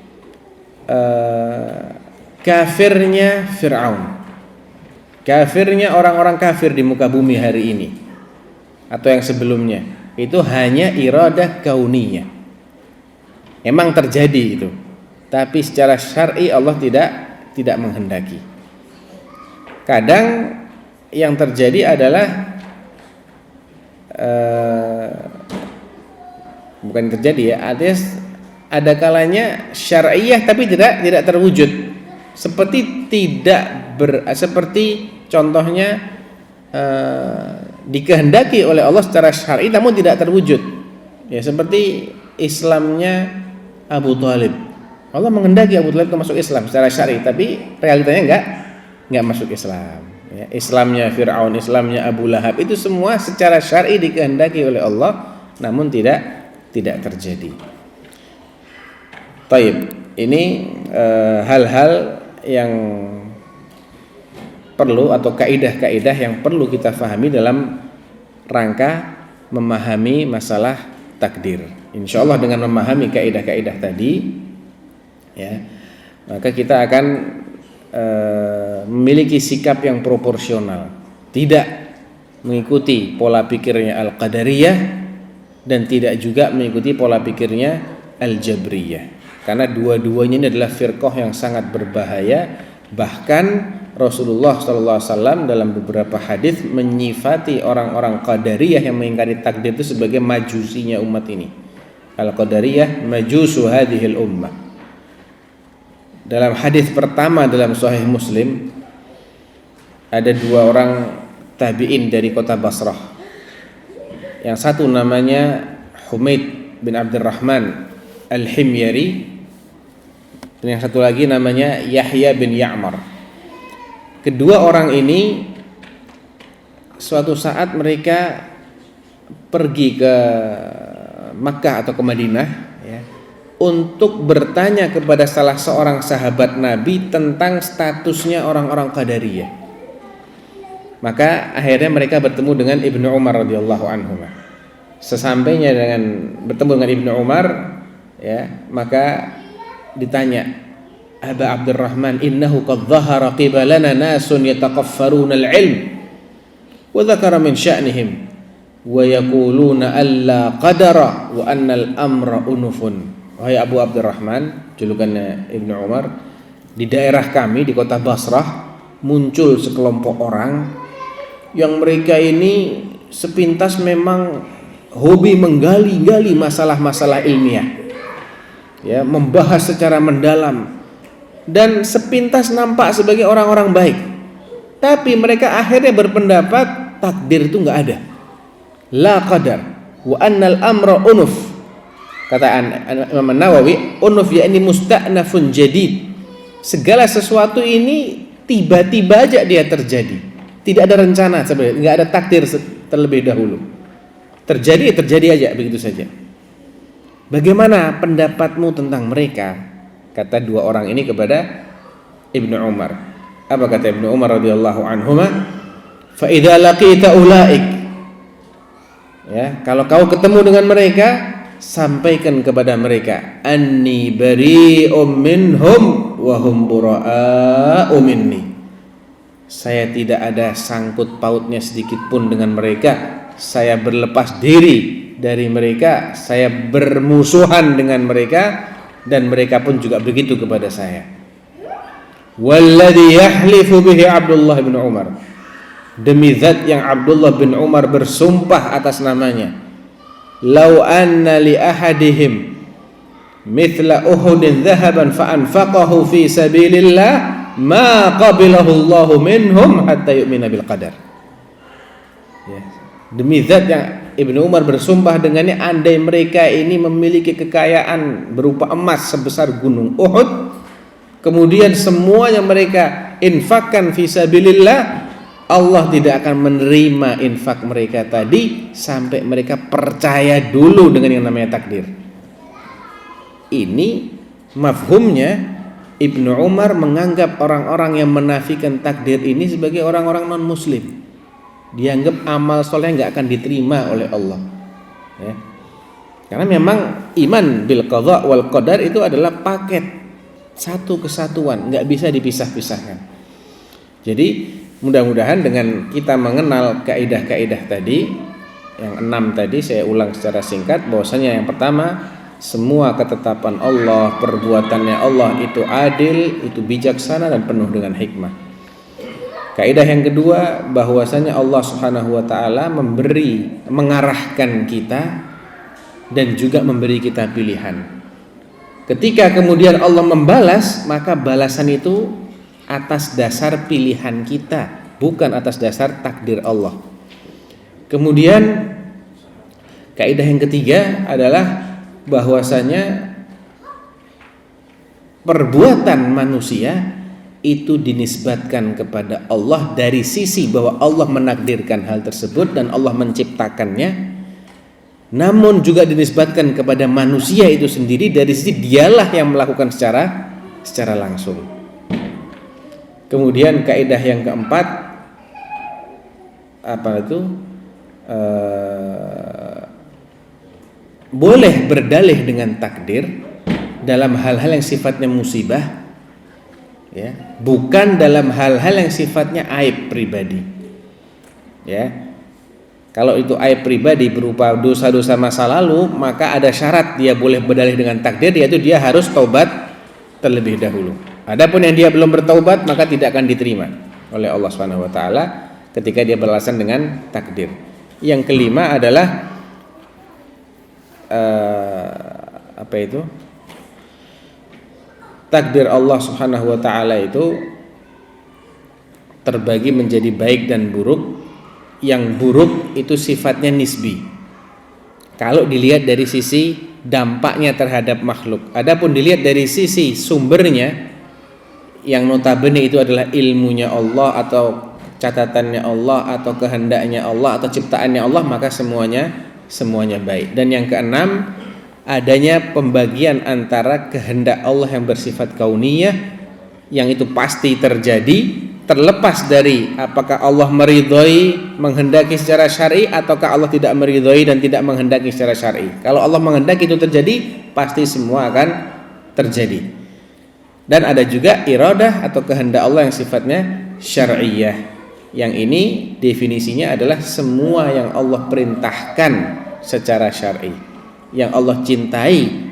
kafirnya Fir'aun, kafirnya orang-orang kafir di muka bumi hari ini atau yang sebelumnya. Itu hanya iradah kauniyah, emang terjadi itu, tapi secara syar'i Allah tidak menghendaki. Kadang yang terjadi adalah bukan terjadi ya, ada kalanya syar'iyah tapi tidak terwujud. Seperti contohnya dikehendaki oleh Allah secara syar'i namun tidak terwujud. Ya, seperti Islamnya Abu Thalib. Allah menghendaki Abu Thalib masuk Islam secara syar'i, tapi realitanya enggak masuk Islam. Ya, Islamnya Fir'aun, Islamnya Abu Lahab, itu semua secara syar'i dikehendaki oleh Allah namun tidak terjadi. Taib. Ini hal-hal yang perlu atau kaidah-kaidah yang perlu kita fahami dalam rangka memahami masalah takdir. Insyaallah dengan memahami kaidah-kaidah tadi, ya, maka kita akan memiliki sikap yang proporsional, tidak mengikuti pola pikirnya Al-Qadariyah dan tidak juga mengikuti pola pikirnya Al-Jabriyah. Karena dua-duanya ini adalah firqah yang sangat berbahaya. Bahkan Rasulullah SAW dalam beberapa hadis menyifati orang-orang Qadariyah yang mengingkari takdir itu sebagai majusinya umat ini. Al-Qadariyah majusu hadhil ummah. Dalam hadis pertama dalam Sahih Muslim, ada dua orang tabi'in dari kota Basrah. Yang satu namanya Humaid bin Abdurrahman Al-Himyari, dan yang satu lagi namanya Yahya bin Ya'mar. Kedua orang ini suatu saat mereka pergi ke Makkah atau ke Madinah, ya, untuk bertanya kepada salah seorang sahabat Nabi tentang statusnya orang-orang Qadariyah. Maka akhirnya mereka bertemu dengan Ibnu Umar radhiyallahu anhu. Sesampainya bertemu dengan Ibnu Umar, ya, maka ditanya, Aba Abdurrahman, innahu qad dhahara qibalana nasun yataqaffaruna al-ilm wa dzakara min sya'nihim wa yaquluna alla qadara wa anna al-amra unufun. Wahai Abu Abdurrahman, julukannya Ibnu Umar, di daerah kami di kota Basrah muncul sekelompok orang yang mereka ini sepintas memang hobi menggali-gali masalah-masalah ilmiah, ya, membahas secara mendalam, dan sepintas nampak sebagai orang-orang baik. Tapi mereka akhirnya berpendapat takdir itu enggak ada, la qadar, wa annal amra unuf. Kata Imam Nawawi, unuf ya ini musta'nafun jadid. Segala sesuatu ini tiba-tiba aja dia terjadi, tidak ada rencana sebenarnya, enggak ada takdir terlebih dahulu. Terjadi aja begitu saja. Bagaimana pendapatmu tentang mereka? Kata dua orang ini kepada Ibnu Umar. Apa kata Ibnu Umar radhiyallahu anhuma? Fa idza laqita ulaik, ya, kalau kau ketemu dengan mereka, sampaikan kepada mereka, anni bari'um minhum wa hum bura'u minni. Saya tidak ada sangkut pautnya sedikit pun dengan mereka. Saya berlepas diri dari mereka. Saya bermusuhan dengan mereka, dan mereka pun juga begitu kepada saya. Walladhi yahlifu bihi Abdullah bin Umar, demi zat yang Abdullah bin Umar bersumpah atas namanya, lau anna li ahadihim mithla Uhudin dhahaban fa anfaqahu fi sabilillah ma qabilahu Allahu minhum hatta yu'mina bil qadar. Ya. Demi zat yang Ibnu Umar bersumpah dengannya, andai mereka ini memiliki kekayaan berupa emas sebesar gunung Uhud, kemudian semuanya mereka infakkan fi sabilillah, Allah tidak akan menerima infak mereka tadi sampai mereka percaya dulu dengan yang namanya takdir. Ini mafhumnya Ibnu Umar menganggap orang-orang yang menafikan takdir ini sebagai orang-orang non-muslim. Dianggap amal soleh nggak akan diterima oleh Allah, ya. Karena memang iman bil qadha wal qadar itu adalah paket, satu kesatuan, nggak bisa dipisah-pisahkan. Jadi mudah-mudahan dengan kita mengenal kaidah-kaidah tadi, yang 6 tadi saya ulang secara singkat, bahwasanya yang pertama, semua ketetapan Allah, perbuatannya Allah itu adil, itu bijaksana dan penuh dengan hikmah. Kaidah yang kedua, bahwasanya Allah Subhanahu wa taala mengarahkan kita dan juga memberi kita pilihan. Ketika kemudian Allah membalas, maka balasan itu atas dasar pilihan kita, bukan atas dasar takdir Allah. Kemudian kaidah yang ketiga adalah bahwasanya perbuatan manusia itu dinisbatkan kepada Allah dari sisi bahwa Allah menakdirkan hal tersebut dan Allah menciptakannya, namun juga dinisbatkan kepada manusia itu sendiri dari sisi dialah yang melakukan secara langsung. Kemudian kaidah yang keempat, apa itu? Boleh berdalih dengan takdir dalam hal-hal yang sifatnya musibah, ya, bukan dalam hal-hal yang sifatnya aib pribadi, ya. Kalau itu aib pribadi berupa dosa-dosa masa lalu, maka ada syarat dia boleh berdalih dengan takdir, yaitu dia harus taubat terlebih dahulu. Adapun yang dia belum bertaubat, maka tidak akan diterima oleh Allah Subhanahu wa taala ketika dia beralasan dengan takdir. Yang kelima adalah apa itu? Takdir Allah Subhanahu wa taala itu terbagi menjadi baik dan buruk. Yang buruk itu sifatnya nisbi, kalau dilihat dari sisi dampaknya terhadap makhluk. Adapun dilihat dari sisi sumbernya, yang notabene itu adalah ilmunya Allah atau catatannya Allah atau kehendaknya Allah atau ciptaannya Allah, maka semuanya baik. Dan yang keenam, adanya pembagian antara kehendak Allah yang bersifat kauniyah, yang itu pasti terjadi, terlepas dari apakah Allah meridhoi menghendaki secara syar'i ataukah Allah tidak meridhoi dan tidak menghendaki secara syar'i. Kalau Allah menghendaki itu terjadi, pasti semua akan terjadi. Dan ada juga iradah atau kehendak Allah yang sifatnya syar'iyah. Yang ini definisinya adalah semua yang Allah perintahkan secara syar'i, yang Allah cintai.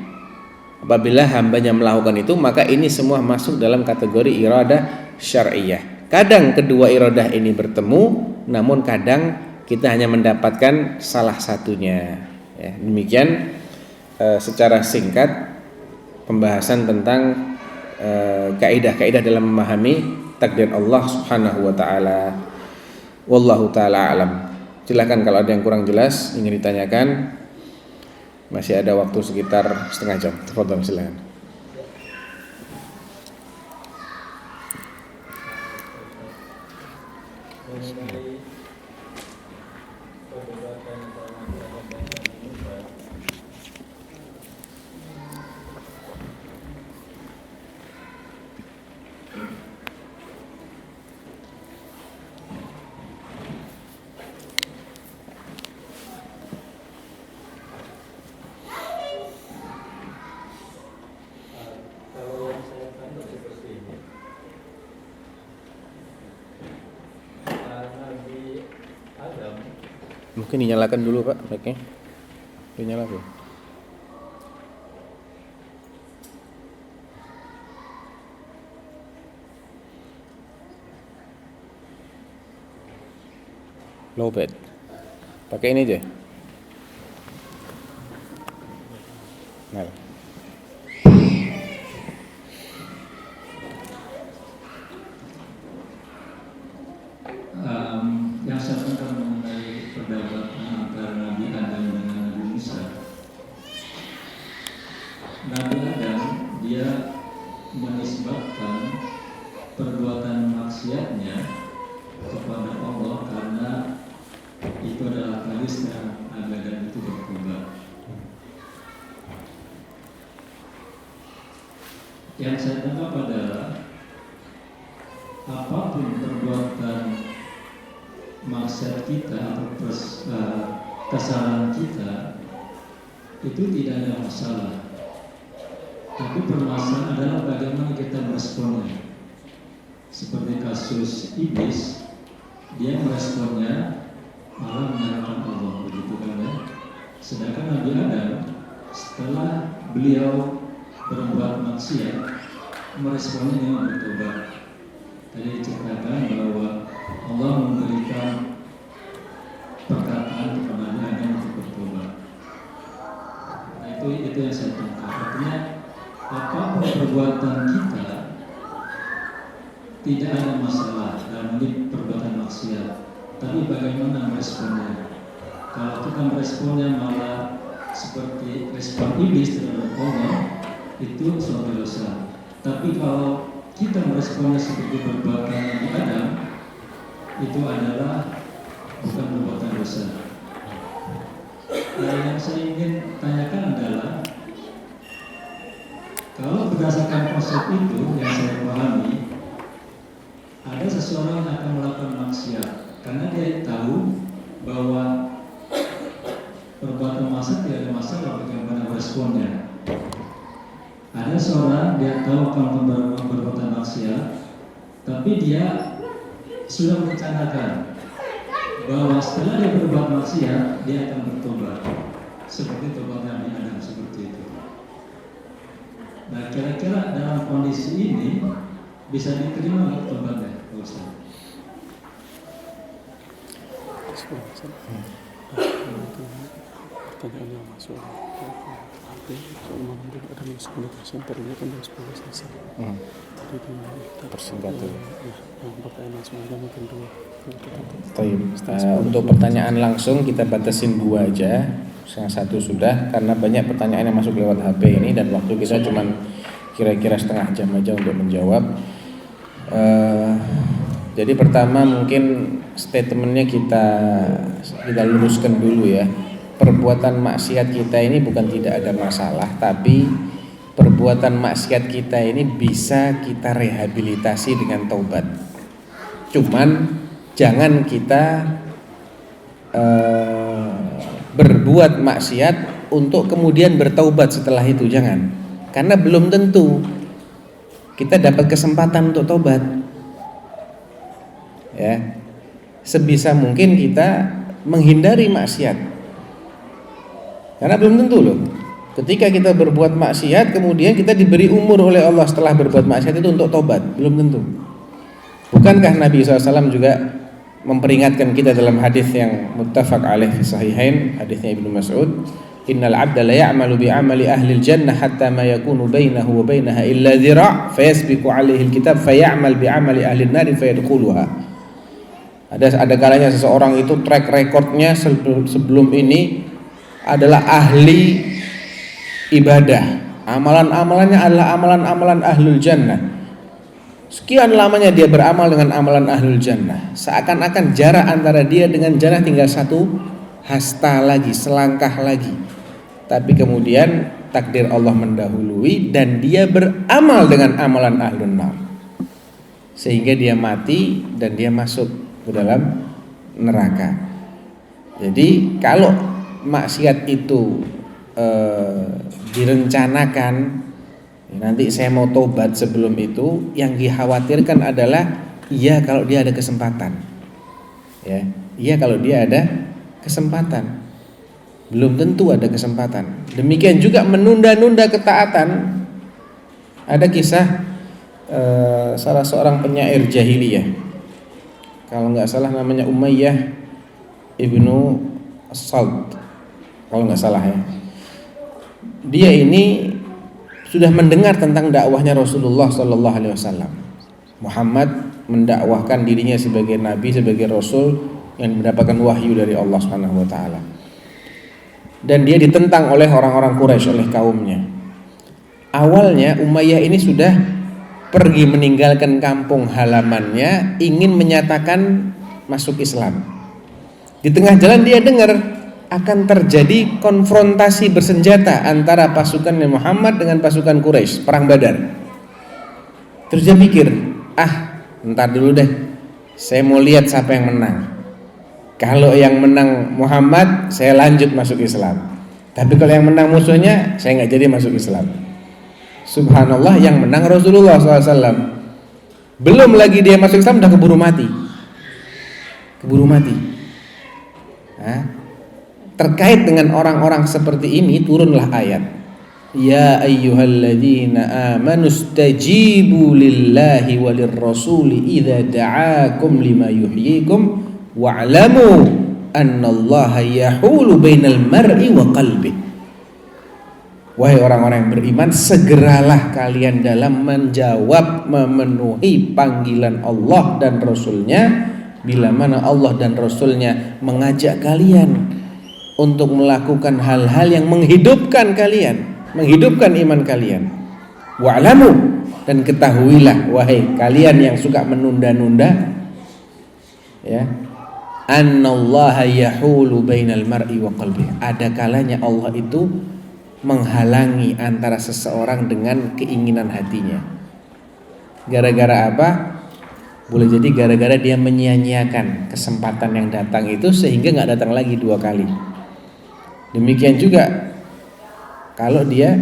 Apabila hambanya melakukan itu, maka ini semua masuk dalam kategori iradah syar'iyah. Kadang kedua iradah ini bertemu, namun kadang kita hanya mendapatkan salah satunya, ya. Demikian secara singkat pembahasan tentang kaidah-kaidah dalam memahami takdir Allah Subhanahu wa taala. Wallahu taala alam. Silakan kalau ada yang kurang jelas ingin ditanyakan. Masih ada waktu sekitar setengah jam. Tafadhol, silakan. Mungkin dinyalakan dulu Pak mic-nya. Dinyalakan. Low bed. Pakai ini aja. Nah. Yang saya tentang mengenai perdebatan antara Nabi Adam dengan Nabi Musa. Nabi Adam dia menisbatkan perbuatan maksiatnya kepada Allah karena itu adalah talisman agar Adam itu bertobat. Yang saya tangkap adalah apapun perbuatan maksiat kita atau kesalahan kita itu tidak ada masalah. Tapi permasalahan adalah bagaimana kita meresponnya. Seperti kasus iblis, dia meresponnya malah menyalahkan Allah, begitu kan ya. Sedangkan Nabi Adam setelah beliau berbuat maksiat, meresponnya dengan bertobat. Tadi diceritakan bahwa Allah memberikan perkataan kepada Nabi Adam untuk bertobat. Nah, itu yang saya tangkap. Artinya apapun perbuatan kita tidak ada masalah dalam ini perbuatan maksiat. Tapi bagaimana meresponnya? Kalau kita meresponnya malah seperti respon iblis terhadap Allah, itu suatu dosa. Tapi kalau kita meresponnya seperti perbuatan Nabi Adam, itu adalah bukan perbuatan dosa. Yang saya ingin tanyakan adalah, kalau berdasarkan konsep itu yang saya pahami, ada seseorang yang akan melakukan maksiat karena dia tahu bahwa perbuatan maksiat tidak ada masalah bagaimana responnya. Ada seorang dia tahu akan berbuatan maksiat, tapi dia sudah merencanakan bahwa setelah dia berbuat maksiat dia akan bertobat, seperti tobat Nabi Adam seperti itu. Nah, kira-kira dalam kondisi ini bisa diterima nggak tobatnya, Pak Ustaz? Pertanyaan yang masuk ada miskommunikasi terlihat kan harus selesai. Jadi Persingkat dulu. Pertanyaan semuanya mungkin dua. Untuk pertanyaan langsung kita batasin 2 aja. Yang satu sudah, karena banyak pertanyaan yang masuk lewat HP ini dan waktu kita cuma kira-kira setengah jam aja untuk menjawab. Jadi pertama mungkin statementnya kita luruskan dulu ya. Perbuatan maksiat kita ini bukan tidak ada masalah, tapi perbuatan maksiat kita ini bisa kita rehabilitasi dengan taubat. Cuman jangan kita berbuat maksiat untuk kemudian bertaubat setelah itu, jangan. Karena belum tentu kita dapat kesempatan untuk taubat. Ya. Sebisa mungkin kita menghindari maksiat. Karena belum tentu loh. Ketika kita berbuat maksiat kemudian kita diberi umur oleh Allah setelah berbuat maksiat itu untuk tobat, belum tentu. Bukankah Nabi SAW juga memperingatkan kita dalam hadis yang muttafaq alaih fi sahihain, hadisnya Ibnu Mas'ud, innal 'abda la ya'malu bi 'amali ahli al-jannah hatta ma yakunu bainahu wa bainaha illa dhira' fayasbiqu 'alaihi al-kitab fay'amal bi 'amali ahli an-nar fayadkhuluha. Ada kalanya seseorang itu track recordnya sebelum ini adalah ahli ibadah, amalan-amalannya adalah amalan-amalan ahlul jannah. Sekian lamanya dia beramal dengan amalan ahlul jannah, seakan-akan jarak antara dia dengan jannah tinggal 1 hasta lagi, selangkah lagi. Tapi kemudian takdir Allah mendahului dan dia beramal dengan amalan ahlun nar, sehingga dia mati dan dia masuk ke dalam neraka. Jadi kalau maksiat itu direncanakan, nanti saya mau tobat sebelum itu, yang dikhawatirkan adalah kalau dia ada kesempatan, ya, kalau dia ada kesempatan. Belum tentu ada kesempatan. Demikian juga menunda-nunda ketaatan. Ada kisah salah seorang penyair jahiliyah, kalau nggak salah namanya Umayyah ibnu As-Salt, kalau nggak salah ya. Dia ini sudah mendengar tentang dakwahnya Rasulullah Sallallahu Alaihi Wasallam. Muhammad mendakwahkan dirinya sebagai nabi, sebagai rasul yang mendapatkan wahyu dari Allah Subhanahu Wa Taala. Dan dia ditentang oleh orang-orang Quraisy, oleh kaumnya. Awalnya Umayyah ini sudah pergi meninggalkan kampung halamannya, ingin menyatakan masuk Islam. Di tengah jalan dia dengar akan terjadi konfrontasi bersenjata antara pasukan Muhammad dengan pasukan Quraisy, perang Badar. Terus dia pikir, ntar dulu deh, saya mau lihat siapa yang menang. Kalau yang menang Muhammad, saya lanjut masuk Islam. Tapi kalau yang menang musuhnya, saya nggak jadi masuk Islam. Subhanallah, yang menang Rasulullah SAW. Belum lagi dia masuk Islam, udah keburu mati. Terkait dengan orang-orang seperti ini turunlah ayat, ya ayyuhalladzina amanu stajibu lillahi walir rasuli idza da'akum lima yuhyikum wa'lamu annallaha yahulu bainal mar'i wa qalbi. Wahai orang-orang yang beriman, segeralah kalian dalam menjawab, memenuhi panggilan Allah dan Rasulnya bila mana Allah dan Rasulnya mengajak kalian untuk melakukan hal-hal yang menghidupkan kalian, menghidupkan iman kalian. Wa'lamu, dan ketahuilah wahai kalian yang suka menunda-nunda, ya, annallaha yahulu bainal mar'i wa qalbi. Ada kalanya Allah itu menghalangi antara seseorang dengan keinginan hatinya. Gara-gara apa? Boleh jadi gara-gara dia menyia-nyiakan kesempatan yang datang itu sehingga nggak datang lagi 2 kali. Demikian juga kalau dia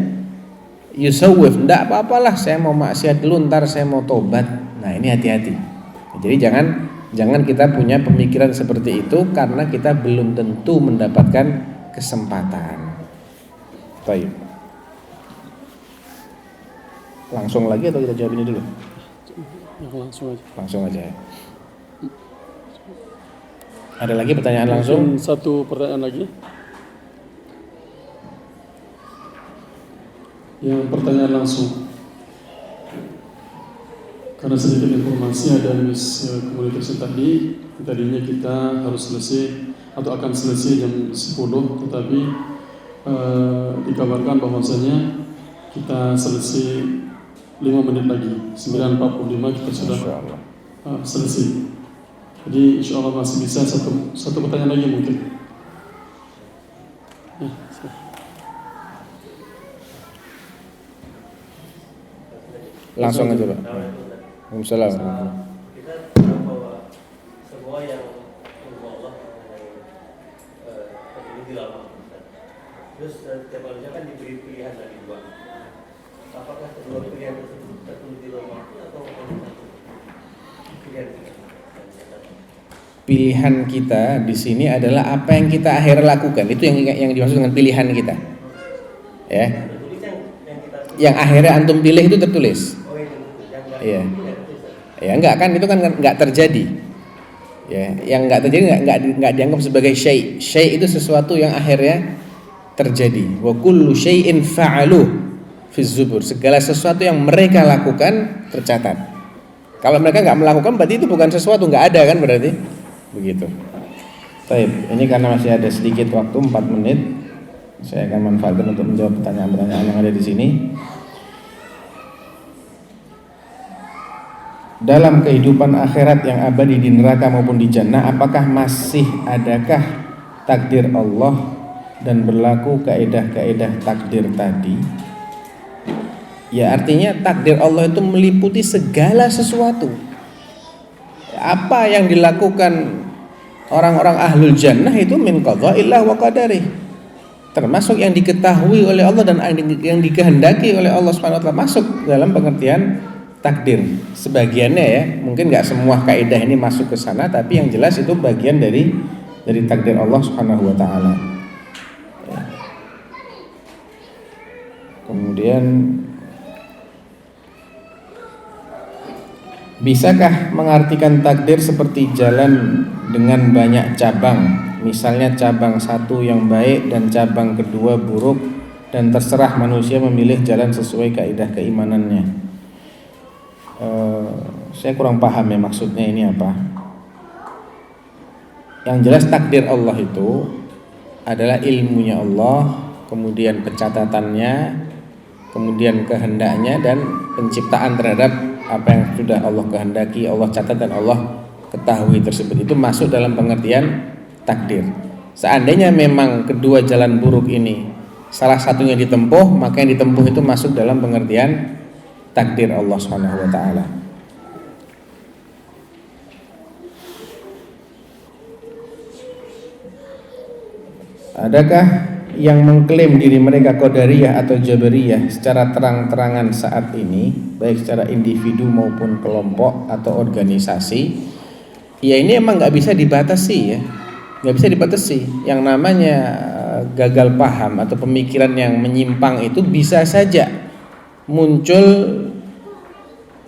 yusawwif, enggak apa-apalah, saya mau maksiat dulu, ntar saya mau tobat. Nah, ini hati-hati. Jadi jangan kita punya pemikiran seperti itu karena kita belum tentu mendapatkan kesempatan. Baik. Langsung lagi atau kita jawab ini dulu? Langsung aja. Ada lagi pertanyaan langsung? Satu pertanyaan lagi. Yang pertanyaan langsung. Karena sedikit informasi ada komunitas tadinya kita harus selesai atau akan selesai jam 10, tetapi dikabarkan bahwasanya kita selesai 5 menit lagi, 9.45 kita sudah selesai. Jadi insya Allah masih bisa satu pertanyaan lagi mungkin. Langsung aja Pak. Waalaikumsalam. Kita tahu bahwa semua yang Allah dilama. Terus setiap manusia kan diberi pilihan dari 2. Apakah kedua pilihan tersebut tertulis di dalam waktu atau pilihan kita? Pilihan kita di sini adalah apa yang kita akhirnya lakukan. Itu yang dimaksud dengan pilihan kita. Ya. Yang akhirnya antum pilih itu tertulis. Iya. Ya enggak kan, itu kan enggak terjadi. Ya, yang enggak terjadi enggak dianggap sebagai syai'. Syai' itu sesuatu yang akhirnya terjadi. Wa kullu syai'in fa'alu fi zubur. Segala sesuatu yang mereka lakukan tercatat. Kalau mereka enggak melakukan berarti itu bukan sesuatu, enggak ada kan berarti. Begitu. Baik, ini karena masih ada sedikit waktu 4 menit. Saya akan manfaatkan untuk menjawab pertanyaan-pertanyaan yang ada di sini. Dalam kehidupan akhirat yang abadi di neraka maupun di jannah, apakah masih adakah takdir Allah dan berlaku kaidah-kaidah takdir tadi? Ya, artinya takdir Allah itu meliputi segala sesuatu. Apa yang dilakukan orang-orang ahlul jannah itu min qada'illah wa qadarih, termasuk yang diketahui oleh Allah dan yang dikehendaki oleh Allah Subhanahu wa taala, masuk dalam pengertian takdir. Sebagiannya ya, mungkin nggak semua kaidah ini masuk ke sana, tapi yang jelas itu bagian dari dari takdir Allah Subhanahu wa taala. Ya. Kemudian bisakah mengartikan takdir seperti jalan dengan banyak cabang? Misalnya cabang satu yang baik dan cabang kedua buruk, dan terserah manusia memilih jalan sesuai kaidah keimanannya. Saya kurang paham ya maksudnya ini apa. Yang jelas takdir Allah itu adalah ilmunya Allah, kemudian pencatatannya, kemudian kehendaknya, dan penciptaan terhadap apa yang sudah Allah kehendaki, Allah catat dan Allah ketahui tersebut. Itu masuk dalam pengertian takdir. Seandainya memang kedua jalan buruk ini salah satunya ditempuh, maka yang ditempuh itu masuk dalam pengertian takdir Allah Subhanahu wa taala. Adakah yang mengklaim diri mereka Qadariyah atau Jabariyah secara terang-terangan saat ini, baik secara individu maupun kelompok atau organisasi? Ya ini emang nggak bisa dibatasi ya, nggak bisa dibatasi. Yang namanya gagal paham atau pemikiran yang menyimpang itu bisa saja muncul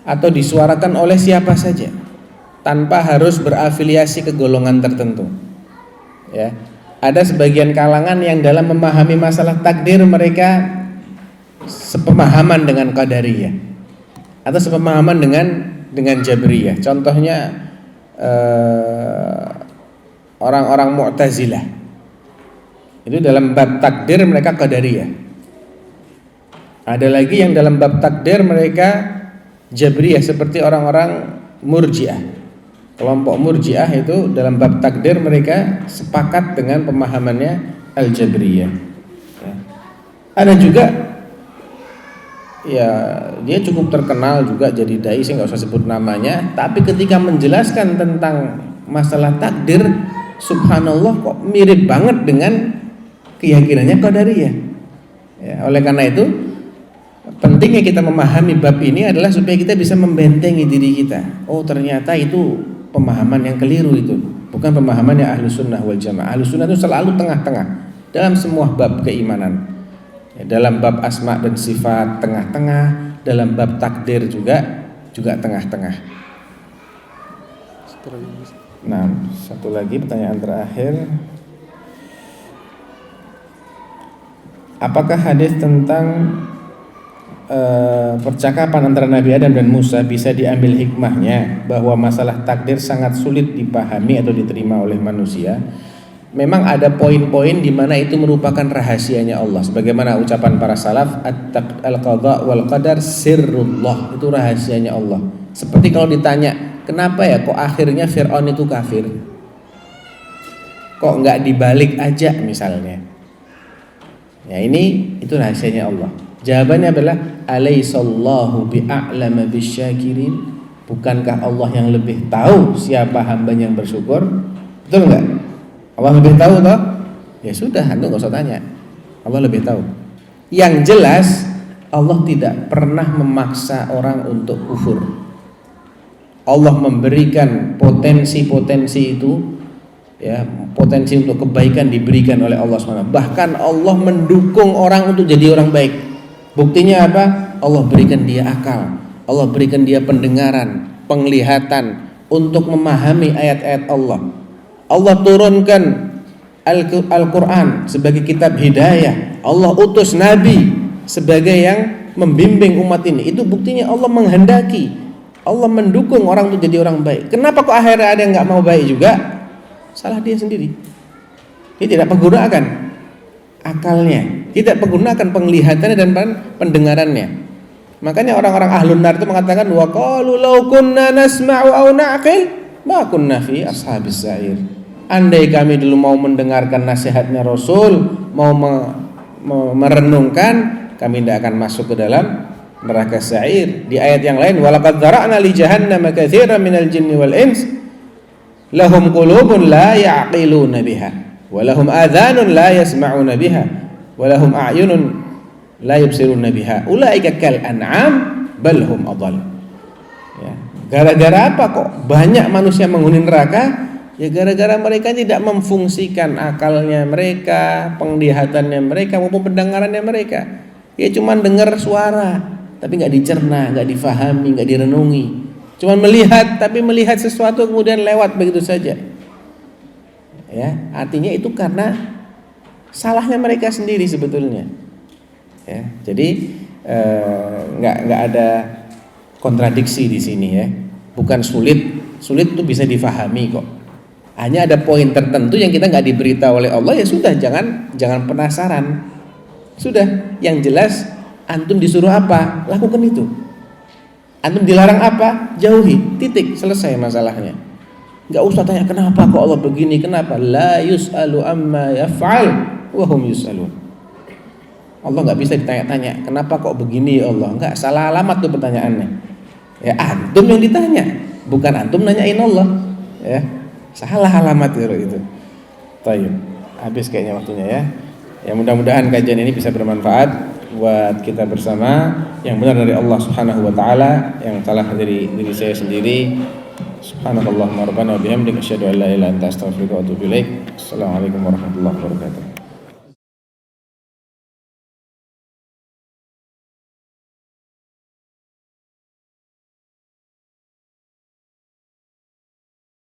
atau disuarakan oleh siapa saja tanpa harus berafiliasi ke golongan tertentu. Ya. Ada sebagian kalangan yang dalam memahami masalah takdir mereka sepemahaman dengan Qadariyah atau sepemahaman dengan Jabriyah. Contohnya orang-orang Mu'tazilah. Itu dalam bab takdir mereka Qadariyah. Ada lagi yang dalam bab takdir mereka Jabriyah, seperti orang-orang Murji'ah. Kelompok Murji'ah itu dalam bab takdir mereka sepakat dengan pemahamannya Al-Jabriyah. Ya. Ada juga ya dia cukup terkenal juga jadi dai, saya nggak usah sebut namanya, tapi ketika menjelaskan tentang masalah takdir, subhanallah kok mirip banget dengan keyakinannya Qadariyah. Ya, oleh karena itu pentingnya kita memahami bab ini adalah supaya kita bisa membentengi diri kita. Oh ternyata itu pemahaman yang keliru, itu bukan pemahaman yang Ahlus Sunnah wal Jamaah. Ahlus Sunnah itu selalu tengah-tengah dalam semua bab keimanan. Ya, dalam bab asma dan sifat tengah-tengah, dalam bab takdir juga tengah-tengah. Nah, satu lagi pertanyaan terakhir. Apakah hadis tentang percakapan antara Nabi Adam dan Musa bisa diambil hikmahnya bahwa masalah takdir sangat sulit dipahami atau diterima oleh manusia? Memang ada poin-poin di mana itu merupakan rahasianya Allah. Sebagaimana ucapan para salaf, al-qadha wal qadar sirrullah, itu rahasianya Allah. Seperti kalau ditanya, kenapa ya kok akhirnya Fir'aun itu kafir? Kok enggak dibalik aja misalnya? Ya itu rahasianya Allah. Jawabannya adalah alaihissallahu bi'a'lama bisyakirin. Bukankah Allah yang lebih tahu siapa hamba yang bersyukur? Betul enggak? Allah lebih tahu toh? Ya sudah, antum enggak usah tanya. Allah lebih tahu. Yang jelas Allah tidak pernah memaksa orang untuk kufur. Allah memberikan potensi-potensi itu, ya, potensi untuk kebaikan diberikan oleh Allah SWT. Bahkan Allah mendukung orang untuk jadi orang baik. Buktinya apa? Allah berikan dia akal, Allah berikan dia pendengaran, penglihatan untuk memahami ayat-ayat Allah. Allah turunkan Al-Quran sebagai kitab hidayah. Allah utus Nabi sebagai yang membimbing umat ini. Itu buktinya Allah menghendaki, Allah mendukung orang untuk jadi orang baik. Kenapa kok akhirnya ada yang gak mau baik juga? Salah dia sendiri. Dia tidak menggunakan akalnya, tidak menggunakan penglihatannya dan pendengarannya. Makanya orang-orang ahlun nar itu mengatakan wa qalu law kunna nasma'u aw na'qil ma kunna fi ashabis sa'ir. Andai kami dulu mau mendengarkan nasihatnya Rasul, mau merenungkan, kami tidak akan masuk ke dalam neraka sa'ir. Di ayat yang lain walaqad dzara'na li jahannama katsiran minal jinni wal ins lahum qulubun la ya'qiluna biha walahum adhanun la yasma'una biha walahum a'yunun la yubsiruna biha ulaika kal an'am bal hum adall. Ya. Gara-gara apa kok banyak manusia menghuni neraka? Ya gara-gara mereka tidak memfungsikan akalnya mereka, penglihatannya mereka maupun pendengarannya mereka. Ya cuman dengar suara, tapi nggak dicerna, nggak difahami, nggak direnungi. Cuman melihat, tapi melihat sesuatu kemudian lewat begitu saja. Ya, artinya itu karena salahnya mereka sendiri sebetulnya. Ya, jadi nggak ada kontradiksi di sini ya. Bukan sulit itu bisa difahami kok. Hanya ada poin tertentu yang kita nggak diberitahu oleh Allah, ya sudah, jangan penasaran. Sudah, yang jelas antum disuruh apa, lakukan itu. Antum dilarang apa, jauhi. Titik, selesai masalahnya. Nggak usah tanya kenapa kok Allah begini, kenapa. La yus'alu amma yaf'al wa hum yus'alun. Allah nggak bisa ditanya-tanya kenapa kok begini ya Allah. Nggak, salah alamat tuh pertanyaannya. Ya antum yang ditanya, bukan antum nanyain Allah. Ya. Salah alamat itu. Tayyib. Habis kayaknya waktunya ya. Ya mudah-mudahan kajian ini bisa bermanfaat buat kita bersama. Yang benar dari Allah Subhanahu wa taala, yang salah dari diri saya sendiri. Subhanakallahumma rabbana wa bihamdika asyhadu an la ilaha illa anta astaghfiruka wa atubu ilaik. Assalamualaikum warahmatullahi wabarakatuh.